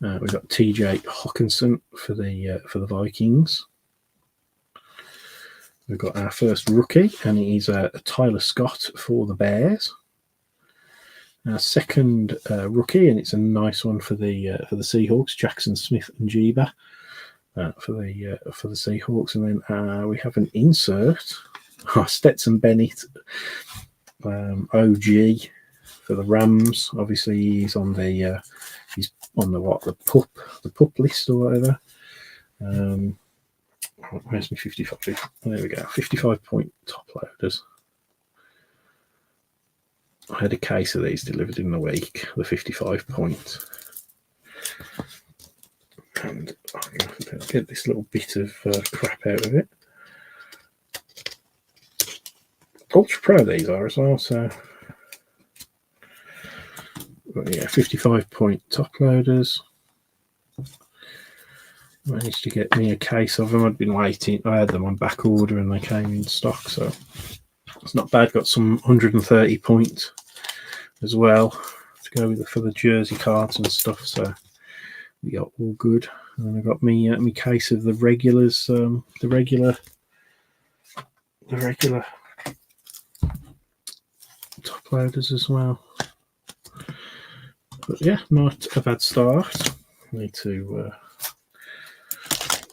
We've got TJ Hawkinson for the Vikings. We've got our first rookie, and he's a Tyler Scott for the Bears. Our second rookie, and it's a nice one for the Seahawks, Jackson Smith and Jeba for the Seahawks. And then we have an insert, Stetson Bennett, OG for the Rams. Obviously, he's on he's on the pup list or whatever. Where's my 55? There we go. 55-point top loaders. I had a case of these delivered in the week, the 55-point. And I'll get this little bit of crap out of it. Ultra Pro these are as well, so yeah, 55-point top loaders. Managed to get me a case of them. I'd been waiting. I had them on back order and they came in stock, so it's not bad. Got some 130 points as well to go with for the jersey cards and stuff. So we got all good. And I got me me case of the regulars, the regular top loaders as well. But yeah, not a bad start. Need to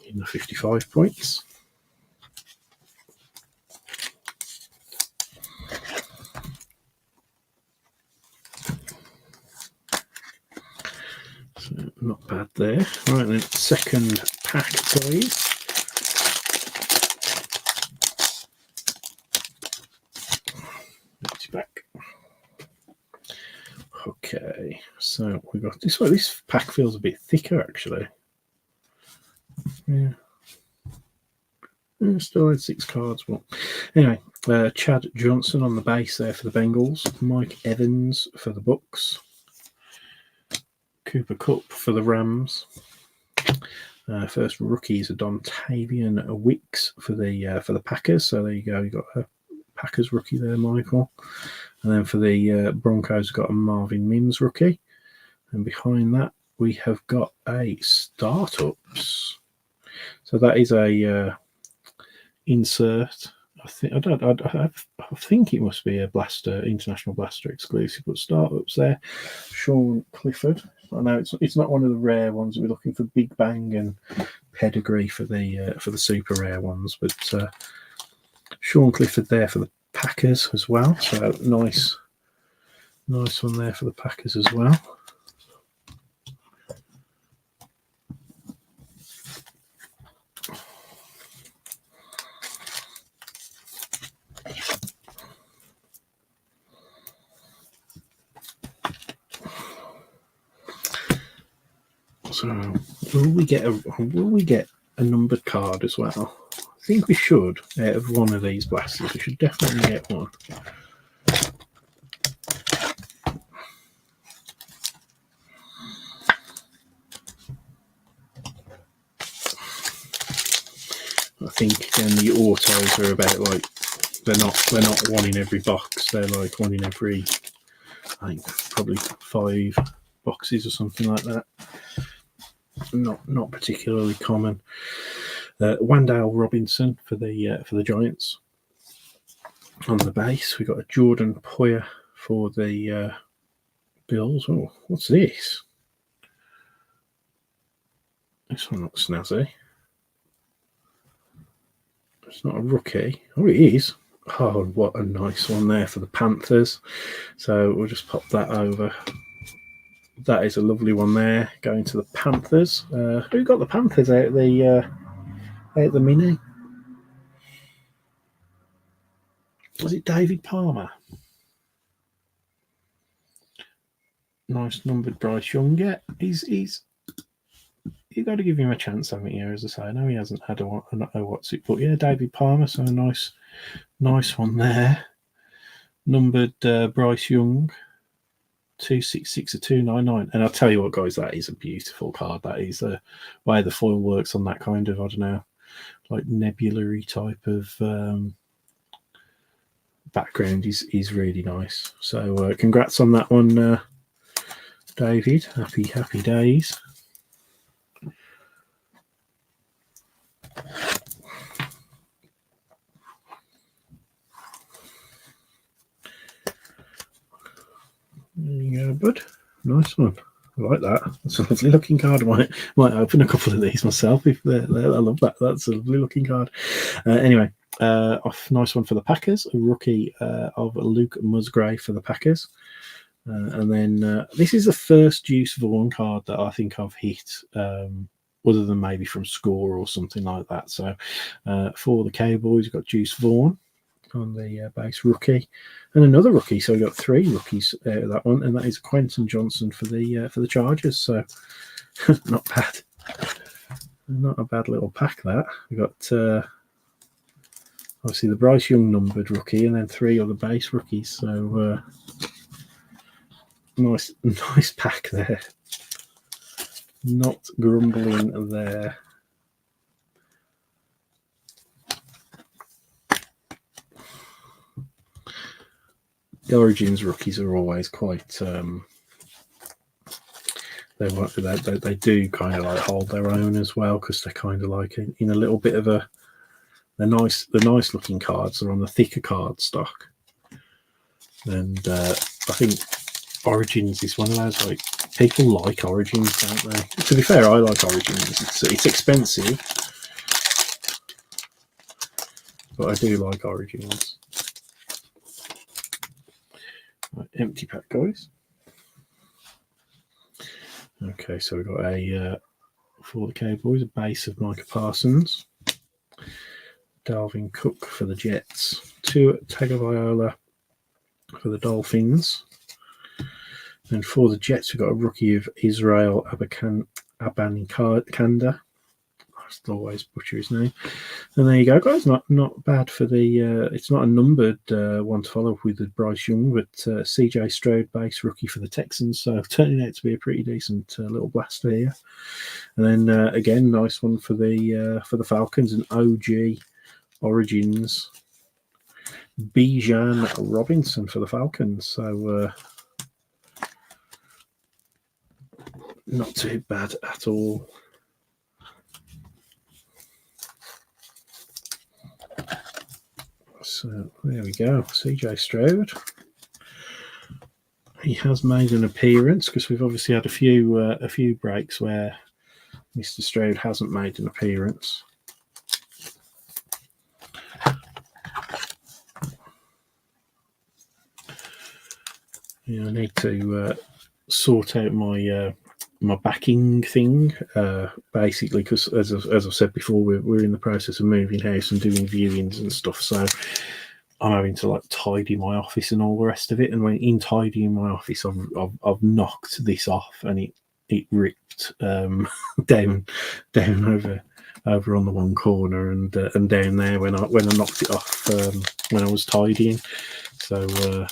in the 55 points. So not bad there. Right then, second pack, please. Back. Okay, so we got this one. This pack feels a bit thicker actually. Yeah. Still had 6 cards. Well, anyway, Chad Johnson on the base there for the Bengals. Mike Evans for the Bucks. Cooper Kupp for the Rams. First rookies are Dontavian Wicks for the Packers. So there you go. You got a Packers rookie there, Michael. And then for the Broncos, got a Marvin Mims rookie. And behind that, we have got a Startups. So that is a insert. I think it must be a Blaster International Blaster exclusive, but Startups there. Sean Clifford. I know it's not one of the rare ones. We're looking for Big Bang and Pedigree for the super rare ones, but Sean Clifford there for the Packers as well. So nice one there for the Packers as well. So will we get a numbered card as well? I think we should. Out of one of these blasters, we should definitely get one. I think then the autos are about like they're not one in every box. They're like one in every, I think probably 5 boxes or something like that. Not particularly common. Wandale Robinson for the Giants on the base. We got a Jordan Poyer for the Bills. Oh, what's this? This one looks snazzy. It's not a rookie. Oh, it is. Oh, what a nice one there for the Panthers. So we'll just pop that over. That is a lovely one there, going to the Panthers. Who got the Panthers out the mini? Was it David Palmer? Nice numbered Bryce Young. Yeah, he's you got to give him a chance, haven't you? As I say, I know he hasn't had a what's it, but yeah, David Palmer. So a nice one there. Numbered Bryce Young. 266 or 299, and I'll tell you what, guys, that is a beautiful card. That is the way the foil works on that kind of, I don't know, like nebulary type of background is really nice. So congrats on that one, David. Happy days. There you go, bud. Nice one. I like that. That's a lovely looking card. I might open a couple of these myself. If I love that. That's a lovely looking card. Anyway, nice one for the Packers. A rookie of Luke Musgrave for the Packers. And then this is the first Juice Vaughan card that I think I've hit, other than maybe from Score or something like that. So for the Cowboys, we've got Juice Vaughan on the base rookie, and another rookie. So we got 3 rookies out of that one, and that is Quentin Johnson for the Chargers. So not bad, not a bad little pack. That we got obviously the Bryce Young numbered rookie, and then 3 other base rookies. So nice pack there. Not grumbling there. The Origins rookies are always quite. They do kind of like hold their own as well, because they're kind of like in a little bit of a. The nice looking cards are on the thicker card stock, and I think Origins is one of those, like, people like Origins, don't they? To be fair, I like Origins. It's expensive, but I do like Origins. Right, empty pack, guys. Okay, so we've got a for the Cowboys, a base of Micah Parsons, Dalvin Cook for the Jets, 2 Tagovailoa for the Dolphins, and for the Jets we've got a rookie of Israel Abanikanda. I still always butcher his name. And there you go, guys. Not bad for the. It's not a numbered one to follow up with the Bryce Young, but CJ Stroud base rookie for the Texans. So turning out to be a pretty decent little blaster here. And then again, nice one for the Falcons, an OG Origins Bijan Robinson for the Falcons. So not too bad at all. So there we go, CJ Stroud. He has made an appearance, because we've obviously had a few breaks where Mr. Stroud hasn't made an appearance. Yeah, I need to sort out my my backing thing, basically, because as I've said before, we're in the process of moving house and doing viewings and stuff, so I'm having to like tidy my office and all the rest of it. And when in tidying my office, I've knocked this off, and it ripped down over on the one corner, and down there when I knocked it off when I was tidying. So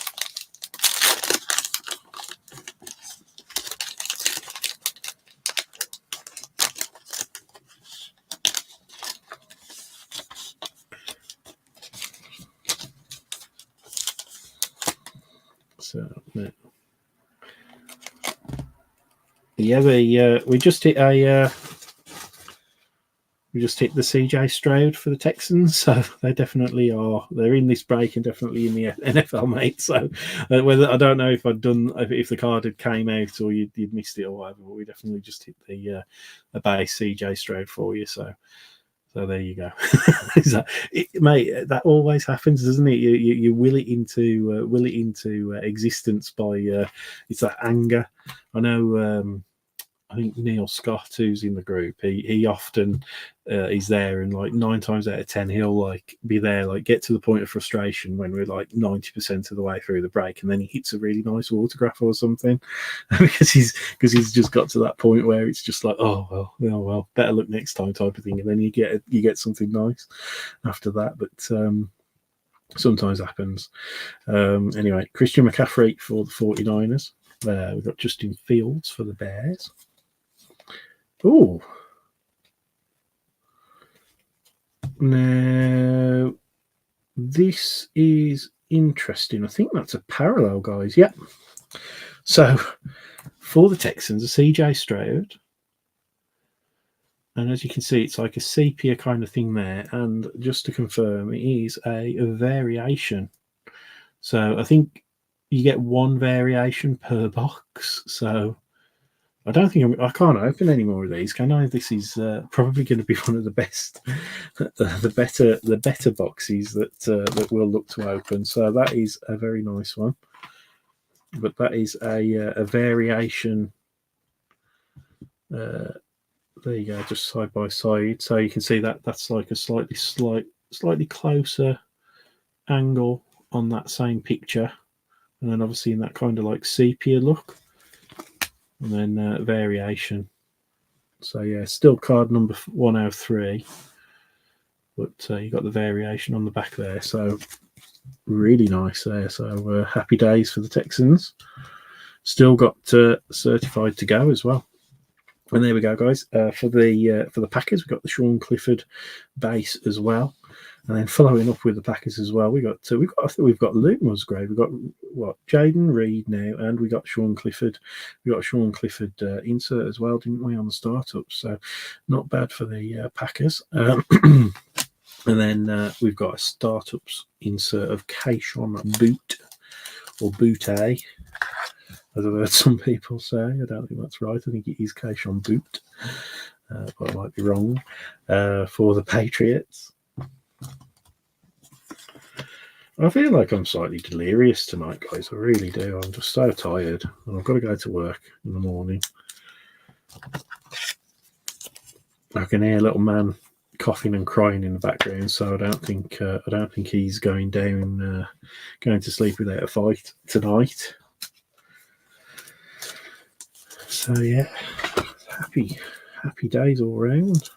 yeah, we just hit the CJ Stroud for the Texans, so they definitely are. They're in this break and definitely in the NFL, mate. So whether I don't know if if the card had came out or you'd missed it or whatever, but we definitely just hit the base CJ Stroud for you. So there you go. Mate, that always happens, doesn't it? You will it into existence by it's that anger. I know. I think Neil Scott, who's in the group, he often is there, and like 9 times out of 10 he'll like be there, like get to the point of frustration when we're like 90% of the way through the break, and then he hits a really nice autograph or something because he's just got to that point where it's just like, oh well, better look next time type of thing, and then you get something nice after that. But sometimes happens. Anyway, Christian McCaffrey for the 49ers. We've got Justin Fields for the Bears. Oh, now this is interesting. I think that's a parallel, guys. Yeah. So for the Texans, a CJ Stroud, and as you can see, it's like a sepia kind of thing there. And just to confirm, it is a variation. So I think you get 1 variation per box. So I don't think I can't open any more of these, can I? This is probably going to be one of the best, the better boxes that we'll look to open. So that is a very nice one. but that is a variation. There you go, just side by side. So you can see that that's like a slightly closer angle on that same picture, and then obviously in that kind of like sepia look, and then variation. So yeah, still card number 103, but you got the variation on the back there. So really nice there. So happy days for the Texans. Still got certified to go as well. And there we go, guys. For the Packers, we've got the Sean Clifford base as well. And then following up with the Packers as well, we've got Luke Musgrave, we've got Jaden Reed now, and we got Sean Clifford. We got a Sean Clifford insert as well, didn't we, on the startup? So not bad for the Packers. And then we've got a startups insert of Kayshon Boot, or Boot A, as I've heard some people say. I don't think that's right. I think it is Kayshon Boot, but I might be wrong, for the Patriots. I feel like I'm slightly delirious tonight, guys. I really do. I'm just so tired, and I've got to go to work in the morning. I can hear little man coughing and crying in the background, so I don't think he's going to sleep without a fight tonight. So yeah, happy days all round.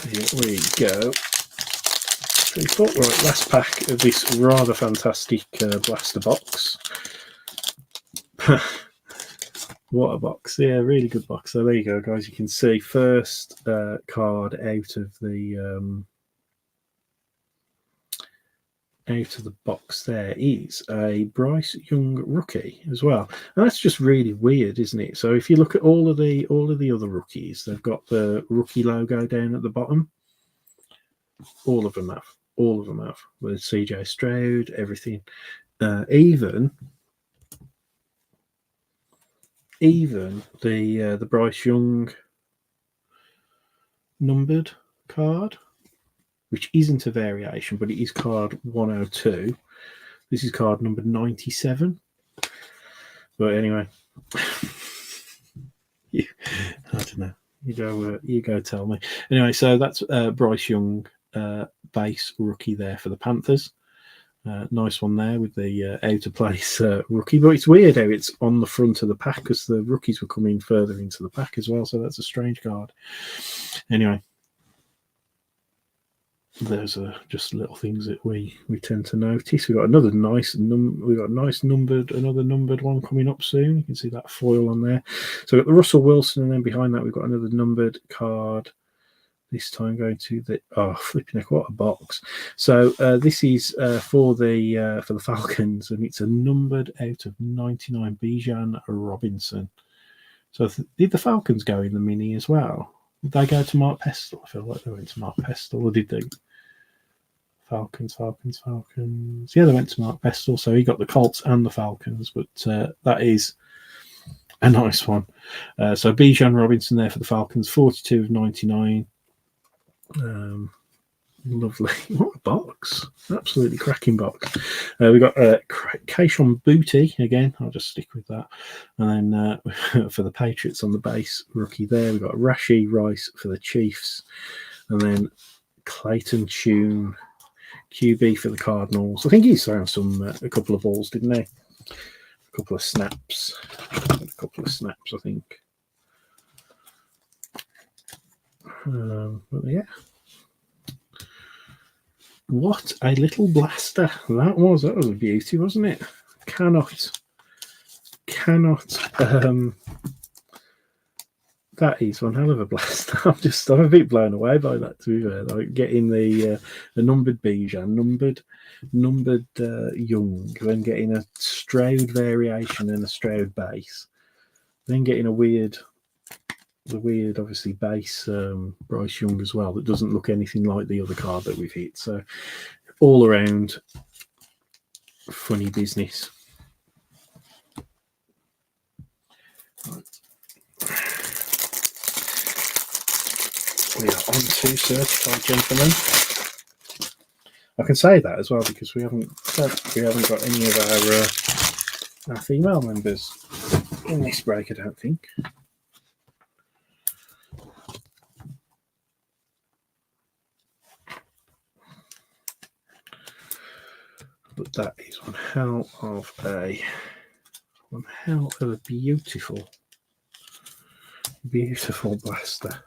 Here we go. Right, last pack of this rather fantastic blaster box. What a box. Yeah, really good box. So there you go, guys. You can see first card out of the box there is a Bryce Young rookie as well, and that's just really weird, isn't it? So if you look at all of the other rookies, they've got the rookie logo down at the bottom. All of them have with CJ Stroud, everything. Even the Bryce Young numbered card, which isn't a variation, but it is card 102. This is card number 97. But anyway, I don't know. You go tell me. Anyway, so that's Bryce Young base rookie there for the Panthers. Nice one there with the out of place rookie. But it's weird how it's on the front of the pack because the rookies were coming further into the pack as well. So that's a strange card. Anyway. There's just little things that we tend to notice. We've got another nice numbered one coming up soon. You can see that foil on there. So we've got the Russell Wilson, and then behind that we've got another numbered card. This time going to the flipping heck, what a box! So this is for the Falcons, and it's a numbered out of 99 Bijan Robinson. So did the Falcons go in the mini as well? Did they go to Mark Pestle? I feel like they went to Mark Pestle, or did they? Falcons. Yeah, they went to Mark Pestle, so he got the Colts and the Falcons, but that is a nice one. So Bijan Robinson there for the Falcons, 42 of 99. Lovely. What a box. Absolutely cracking box. We've got Kayshon Booty again. I'll just stick with that. And then for the Patriots on the base, rookie there. We've got Rashee Rice for the Chiefs. And then Clayton Tune, QB for the Cardinals. I think he's thrown a couple of balls, didn't he? A couple of snaps, I think. But yeah. What a little blaster that was. That was a beauty, wasn't it? Cannot. That is one hell of a blaster. I'm a bit blown away by that, to be fair. Like getting the numbered Bijan, numbered Young, then getting a Stroud variation and a Stroud base, then getting the weird obviously base Bryce Young as well that doesn't look anything like the other card that we've hit. So all around funny business. Right. We are on to certified, gentlemen. I can say that as well because we haven't got any of our female members in this break, I don't think. But that is one hell of a beautiful blaster.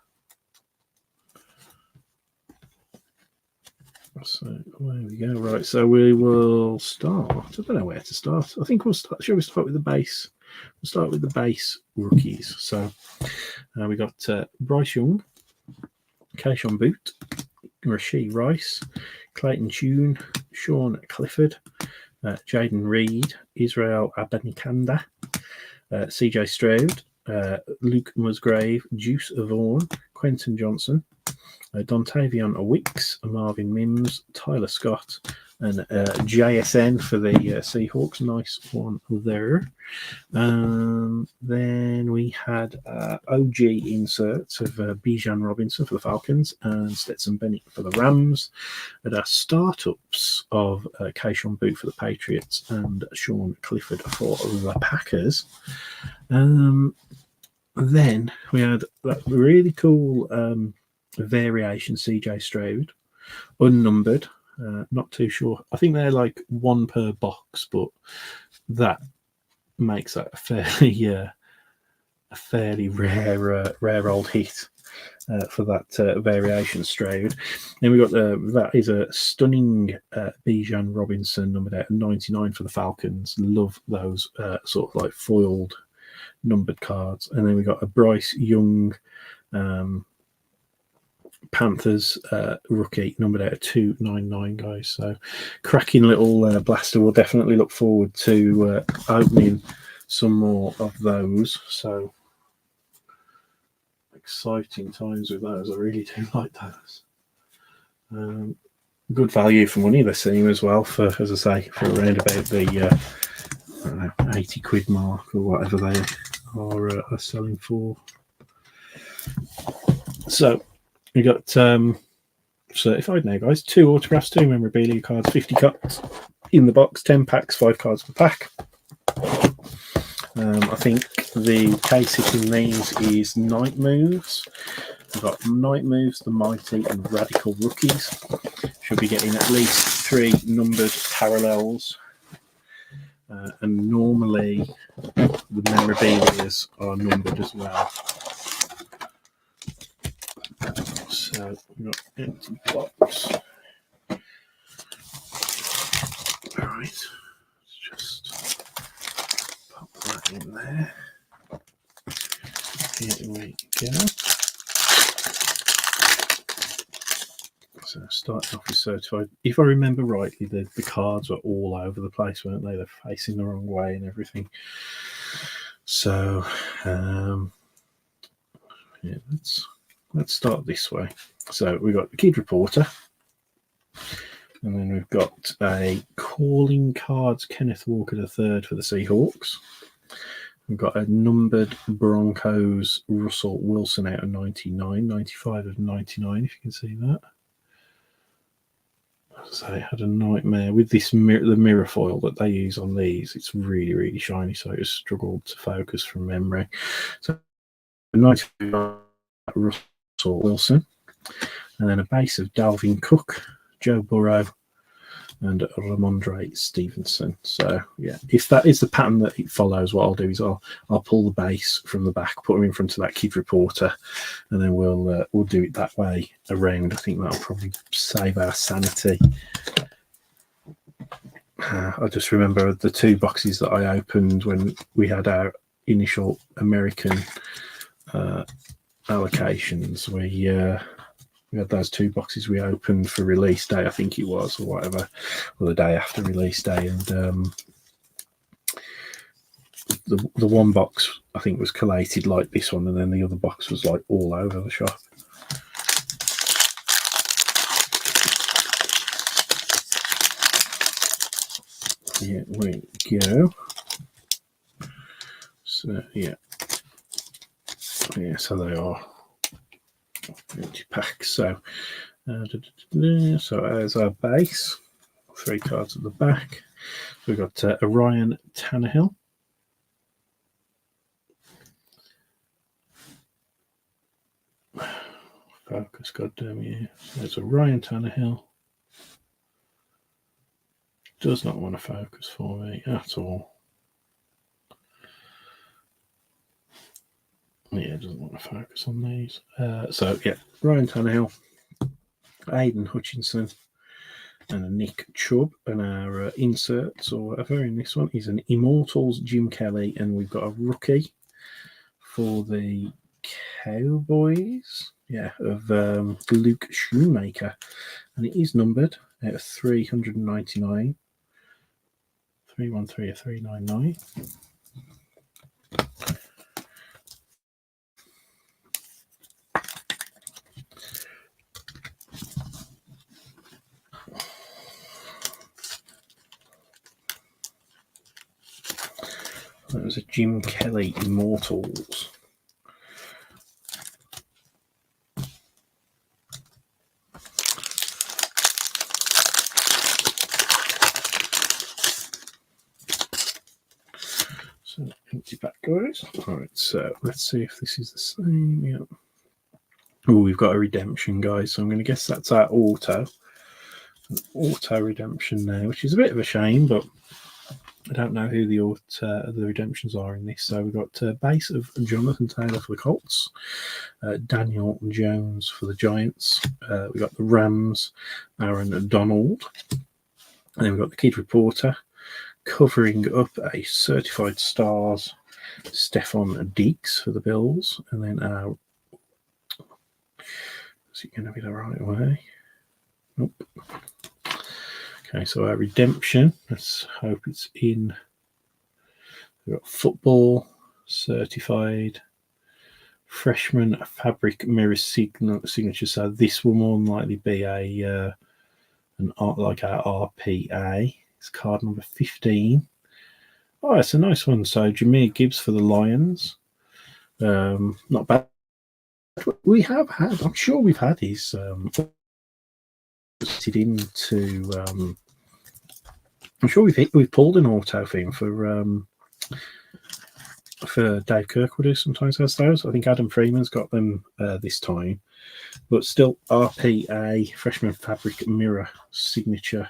So there we go. Right, so we will start. I don't know where to start. I think we'll start. Shall we start with the base? We'll start with the base rookies. So we got Bryce Young, Keishon Boot, Rashee Rice, Clayton Tune, Sean Clifford, Jaden Reed, Israel Abanikanda, CJ Stroud, Luke Musgrave, Juice Vaughan, Quentin Johnson, Dontavion Wicks, Marvin Mims, Tyler Scott, and JSN for the Seahawks. Nice one there. Then we had OG inserts of Bijan Robinson for the Falcons and Stetson Bennett for the Rams. And our startups of Keishon Boot for the Patriots and Sean Clifford for the Packers. Then we had that really cool variation CJ Stroud, unnumbered. Not too sure. I think they're like one per box, but that makes that a fairly rare old hit for that variation Stroud. Then we got that is a stunning Bijan Robinson numbered out 99 for the Falcons. Love those sort of like foiled numbered cards. And then we got a Bryce Young Panthers rookie numbered out 299, guys. So cracking little blaster. We'll definitely look forward to opening some more of those. So exciting times with those. I really do like those. Good value for money they seem as well, for, as I say, for around about the I don't know, 80 quid mark or whatever they are selling for. So we got certified now, guys. 2 autographs, 2 memorabilia cards, 50 cuts in the box, 10 packs, 5 cards per pack. I think the case hitting these is Night Moves. We've got Night Moves, the Mighty, and Radical Rookies. Should be getting at least 3 numbered parallels. And normally the memorabilias are numbered as well. So we've got empty box. All right, let's just pop that in there. Here we go. So starting off with certified. If I remember rightly, the cards were all over the place, weren't they? They're facing the wrong way and everything. So yeah, let's start this way. So we've got the Kid Reporter, and then we've got a Calling Cards Kenneth Walker III for the Seahawks. We've got a numbered Broncos Russell Wilson out of 99, 95 of 99, if you can see that. So I had a nightmare with this the mirror foil that they use on these. It's really, really shiny, so I just struggled to focus from memory. So 95 Russell Wilson, and then a base of Dalvin Cook, Joe Burrow, and Ramondre Stevenson. So yeah, if that is the pattern that it follows, what I'll do is I'll pull the base from the back, put them in front of that Kid Reporter, and then we'll do it that way around. I think that'll probably save our sanity. I just remember the 2 boxes that I opened when we had our initial American allocations. We had those 2 boxes we opened for release day, I think it was, or whatever, or the day after release day. And the one box, I think, was collated like this one, and then the other box was like all over the shop. Here we go. So, yeah. Yeah, so they are empty packs. So, so as our base, 3 cards at the back. We've got Ryan Tannehill. Focus, goddamn you. There's a Ryan Tannehill. Does not want to focus for me at all. Yeah, doesn't want to focus on these. So, yeah, Ryan Tannehill, Aidan Hutchinson, and a Nick Chubb. And our inserts or whatever in this one is an Immortals Jim Kelly, and we've got a rookie for the Cowboys, of Luke Shoemaker, and it is numbered out of 399, 313 or 399. That was a Jim Kelly Immortals. So empty back, guys. All right, so let's see if this is the same. Yeah. Oh, we've got a redemption, guys. So I'm going to guess that's our auto. An auto redemption now, which is a bit of a shame, but I don't know who the redemptions are in this. So we've got base of Jonathan Taylor for the Colts, Daniel Jones for the Giants. We've got the Rams, Aaron Donald. And then we've got the Kid Reporter covering up a certified stars, Stefan Diggs for the Bills. And then is it going to be the right way? Nope. Okay, so our redemption, let's hope it's in. We've got football, certified, freshman fabric mirror signature. So this will more than likely be an art like our RPA. It's card number 15. Oh, it's a nice one. So Jahmyr Gibbs for the Lions. Not bad. We have had, I'm sure we've had his into I'm sure we've pulled an auto theme for Dave Kirkwood, who sometimes has those. I think Adam Freeman's got them this time, but still RPA freshman fabric mirror signature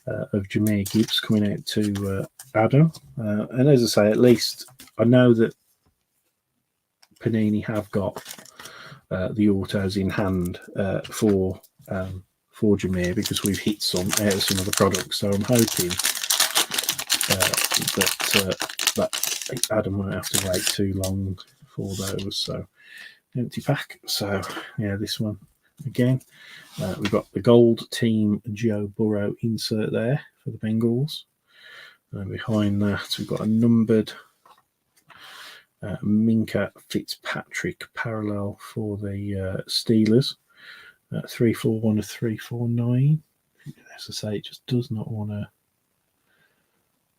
of Jahmyr Gibbs coming out to Adam. And as I say, at least I know that Panini have got the autos in hand for Jahmyr, because we've hit some out of some of the products. So I'm hoping that Adam won't have to wait too long for those. So empty pack. So yeah, this one again. We've got the gold team Joe Burrow insert there for the Bengals. And behind that, we've got a numbered Minka Fitzpatrick parallel for the Steelers. 341 to 349. As I say, it just does not want to.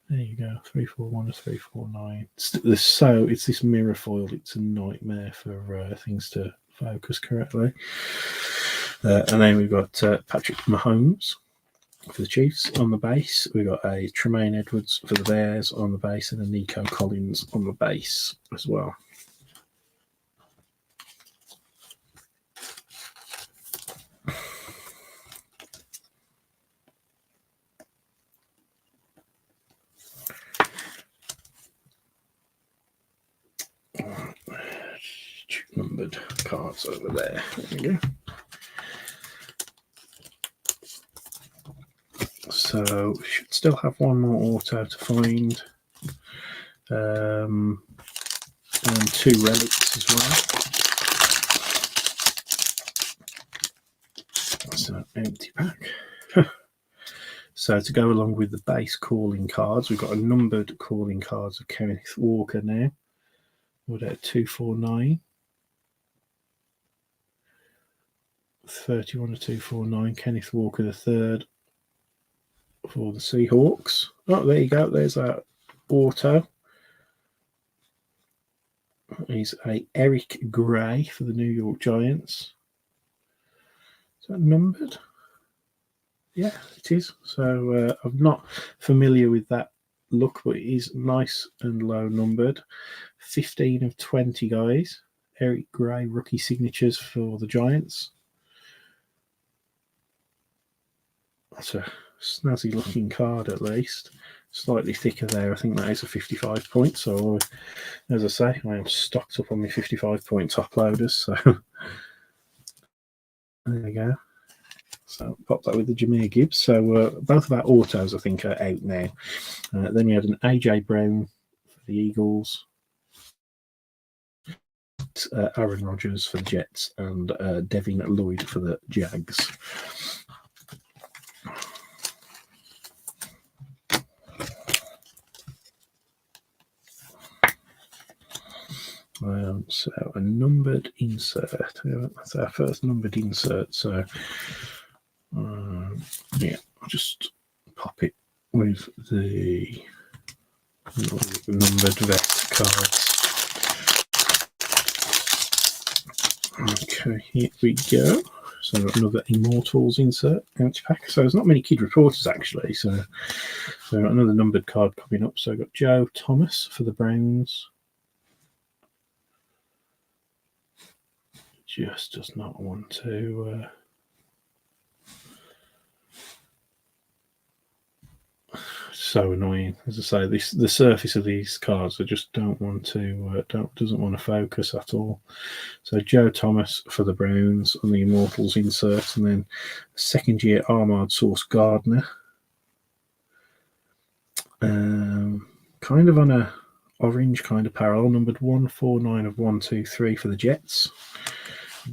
There you go, 341 to 349. So it's this mirror foil. It's a nightmare for things to focus correctly. And then we've got Patrick Mahomes for the Chiefs on the base. We've got a Tremaine Edwards for the Bears on the base, and a Nico Collins on the base as well. Numbered cards over there. There we go. So we should still have one more auto to find. And 2 relics as well. So empty pack. So to go along with the base calling cards, we've got a numbered calling cards of Kenneth Walker now. What at 249. 31 to 249. Kenneth Walker the third for the Seahawks. Oh, there you go. There's our auto. He's a Eric Gray for the New York Giants. Is that numbered? Yeah, it is. So I'm not familiar with that look, but it is nice and low numbered. 15 of 20, guys. Eric Gray rookie signatures for the Giants. That's a snazzy looking card, at least. Slightly thicker there. I think that is a 55 point. So, as I say, I am stocked up on my 55 point top loaders. So, there we go. So, pop that with the Jahmyr Gibbs. So, both of our autos, I think, are out now. Then we had an AJ Brown for the Eagles, Aaron Rodgers for the Jets, and Devin Lloyd for the Jags. So a numbered insert. That's our first numbered insert. So yeah, I'll just pop it with the numbered vet cards. Okay, here we go. So another Immortals insert, empty pack. So there's not many kid reporters actually. So another numbered card coming up. So I've got Joe Thomas for the Browns. Just does not want to so annoying. As I say, the surface of these cards I just don't want to doesn't want to focus at all. So Joe Thomas for the Browns on the Immortals insert, and then second year Armard Sauce Gardner, kind of on a orange kind of parallel, numbered 149 of 123 for the Jets.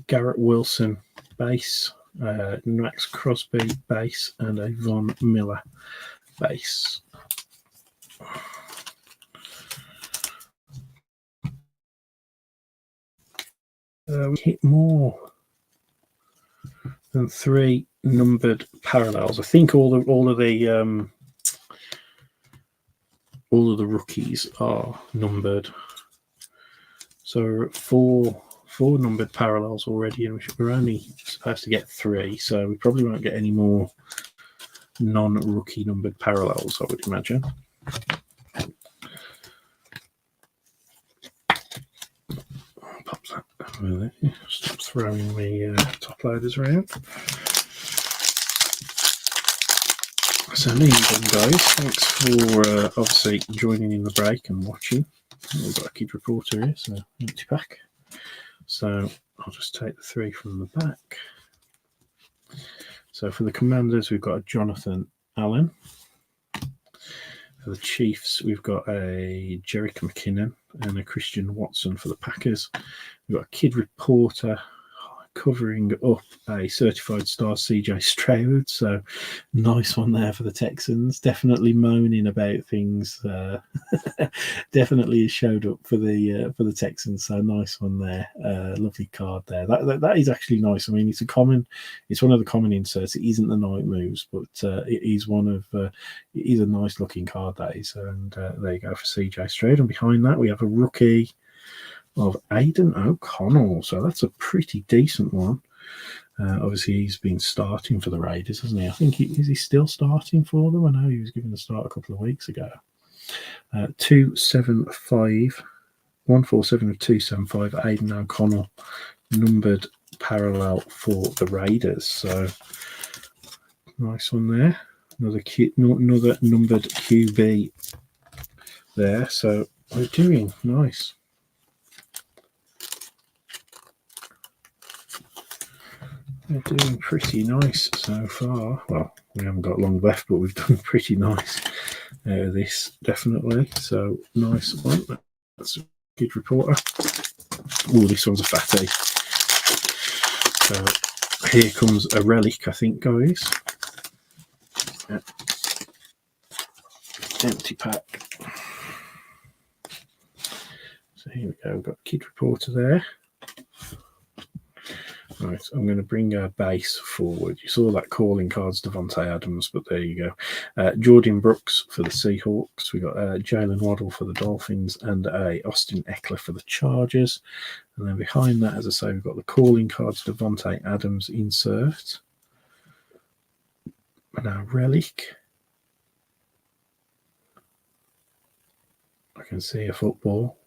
Garrett Wilson base, Max Crosby base, and a Von Miller base. We hit more than 3 numbered parallels. I think all of the rookies are numbered. So we're at four numbered parallels already, and we're only supposed to get 3, so we probably won't get any more non-rookie numbered parallels, I would imagine. Pop that over there. Stop throwing the top loaders around. So nearly done, guys. Thanks for obviously joining in the break and watching. We've got a kid reporter here, so empty pack. So I'll just take the 3 from the back. So for the Commanders, we've got a Jonathan Allen. For the Chiefs, we've got a Jerick McKinnon and a Christian Watson. For the Packers, we've got a kid reporter covering up a certified star CJ Stroud. So nice one there for the Texans. Definitely moaning about things. Definitely has showed up for the Texans. So nice one there. Lovely card there. That is actually nice. I mean, it's one of the common inserts. It isn't the night moves, but it is one of it is a nice looking card, that is. And there you go for CJ Stroud. And behind that we have a rookie of Aidan O'Connell. So that's a pretty decent one. Obviously, he's been starting for the Raiders, hasn't he? I think is he still starting for them? I know he was given the start a couple of weeks ago. 275, 147 of 275, Aidan O'Connell, numbered parallel for the Raiders. So nice one there. Another numbered QB there. So we're doing nice. We're doing pretty nice so far. Well, we haven't got long left, but we've done pretty nice out of this, definitely. So, nice one. That's a good reporter. Oh, this one's a fatty. So, here comes a relic, I think, guys. Yeah. Empty pack. So, here we go. We've got kid reporter there. Right, I'm going to bring our base forward. You saw that calling cards Devontae Adams, but there you go. Jordan Brooks for the Seahawks. We got Jalen Waddle for the Dolphins and a Austin Eckler for the Chargers. And then behind that, as I say, we've got the calling cards Devontae Adams insert. And our relic. I can see a football.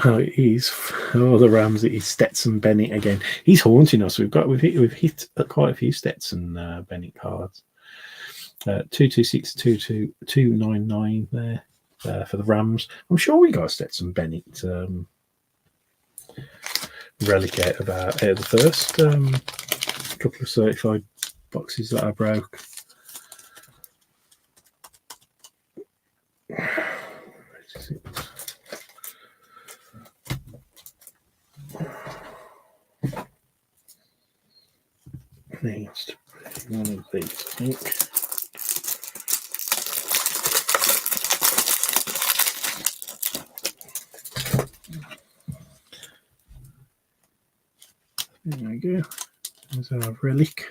Oh, it is. Oh, the Rams. It is Stetson Bennett again. He's haunting us. We've hit quite a few Stetson Bennett cards. 226, 299 there for the Rams. I'm sure we got a Stetson Bennett relic out of the first couple of certified boxes that I broke. Needs to be one of these, I think. There we go. There's our relic.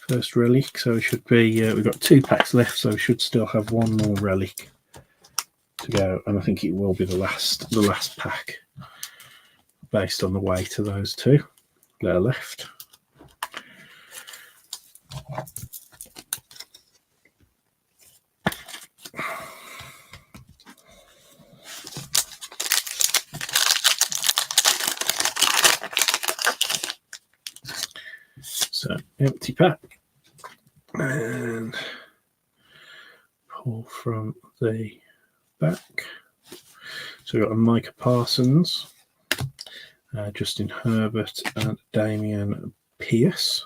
First relic. So it should be, we've got 2 packs left, so we should still have one more relic to go. And I think it will be the last pack based on the weight of those 2 that are left. So empty pack and pull from the back. So we've got a Micah Parsons, Justin Herbert and Damian Pierce.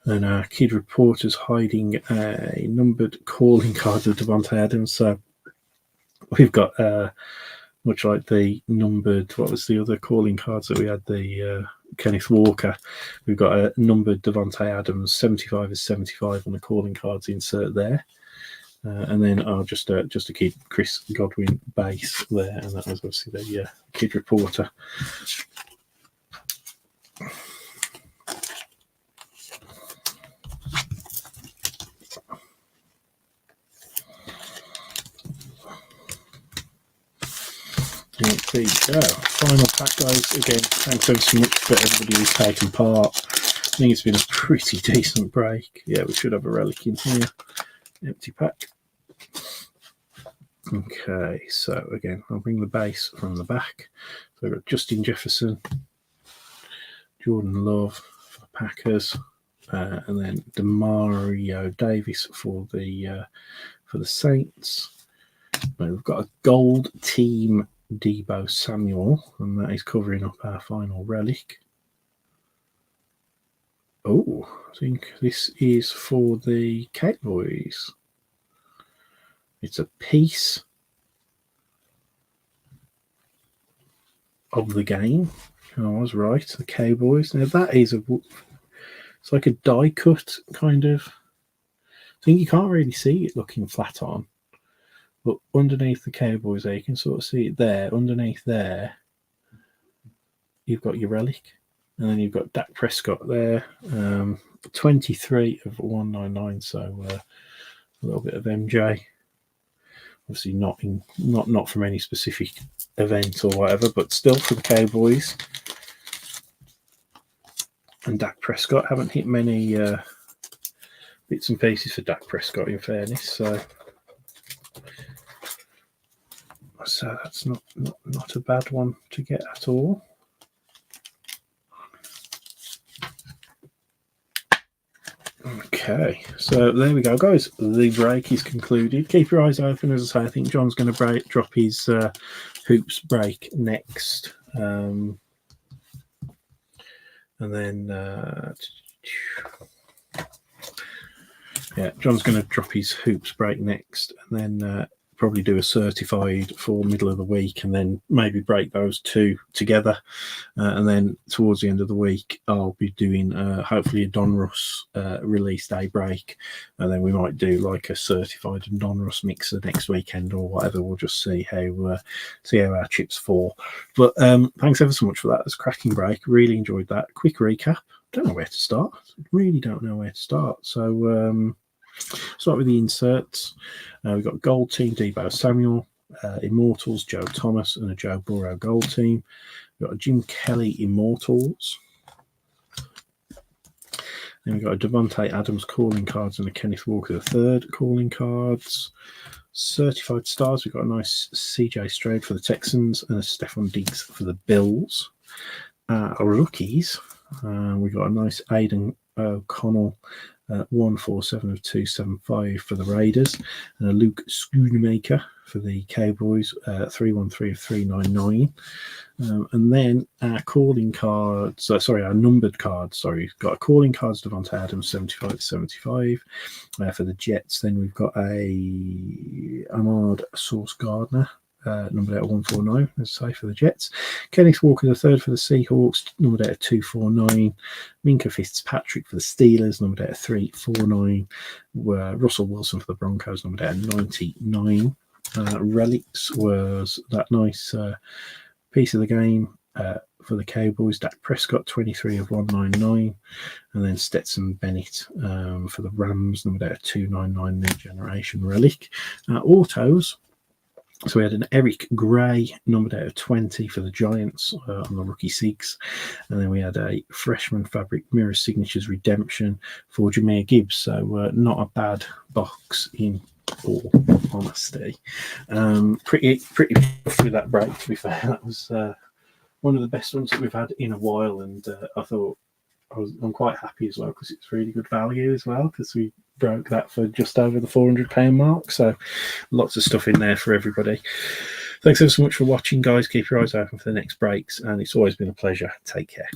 And our kid reporters hiding a numbered calling card of Davante Adams. So we've got, much like the numbered, what was the other calling cards that we had, the Kenneth Walker, we've got a numbered Davante Adams, 75 is 75 on the calling cards insert there. And then just to keep Chris Godwin base there, and that was obviously the kid reporter. There you go. Final pack, guys. Again, thanks ever so much for everybody who's taken part. I think it's been a pretty decent break. Yeah, we should have a relic in here. Empty pack. Okay, so again, I'll bring the base from the back. So we've got Justin Jefferson, Jordan Love for the Packers, and then Demario Davis for the Saints. And we've got a gold team Deebo Samuel, and that is covering up our final relic. Oh, I think this is for the Cowboys. It's a piece of the game. I was right, the Cowboys. Now that is it's like a die cut kind of. I think you can't really see it looking flat on. But underneath the Cowboys there, you can sort of see it there. Underneath there, you've got your relic. And then you've got Dak Prescott there. 23 of 199, so a little bit of MJ. Obviously not from any specific event or whatever, but still for the Cowboys. And Dak Prescott, haven't hit many bits and pieces for Dak Prescott, in fairness. So that's not a bad one to get at all. Okay, so there we go, guys. The break is concluded. Keep your eyes open. As I say, I think John's going to drop his hoops break next. And then, yeah, John's going to drop his hoops break next, and then probably do a certified for middle of the week, and then maybe break those 2 together. And then towards the end of the week, I'll be doing hopefully a Donruss release day break, and then we might do like a certified and Donruss mixer next weekend or whatever. We'll just see how our chips fall. But thanks ever so much for that. It's a cracking break. Really enjoyed that. Quick recap. Don't know where to start. Really don't know where to start. So start with the inserts. We've got Gold Team Deebo Samuel, Immortals Joe Thomas, and a Joe Burrow Gold Team. We've got a Jim Kelly Immortals. Then we've got a Devontae Adams calling cards and a Kenneth Walker III calling cards. Certified stars, we've got a nice CJ Stroud for the Texans and a Stephon Diggs for the Bills. Rookies, we've got a nice Aidan O'Connell 147 of 275 for the Raiders, and a Luke Schoonmaker for the Cowboys 313 of 399. And then our calling cards, our numbered cards, got a calling cards Devontae Adams 75 to 75 for the Jets. Then we've got a Ahmad Sauce Gardner numbered out of 149, as I say, for the Jets. Kenneth Walker III for the Seahawks, numbered out of 249. Minkah Fitzpatrick for the Steelers, numbered out of 349. Russell Wilson for the Broncos, numbered out of 99. Relics was that nice piece of the game for the Cowboys. Dak Prescott, 23 of 199. And then Stetson Bennett for the Rams, numbered out of 299, New Generation Relic. Autos. So we had an Eric Gray, numbered out of 20 for the Giants on the rookie Sigs. And then we had a freshman fabric mirror signatures redemption for Jahmyr Gibbs. So not a bad box in all honesty. Pretty through that break, to be fair. That was one of the best ones that we've had in a while. And I thought I'm quite happy as well, because it's really good value as well, because we broke that for just over the £400 mark. So lots of stuff in there for everybody. Thanks ever so much for watching, guys. Keep your eyes open for the next breaks, and it's always been a pleasure. Take care.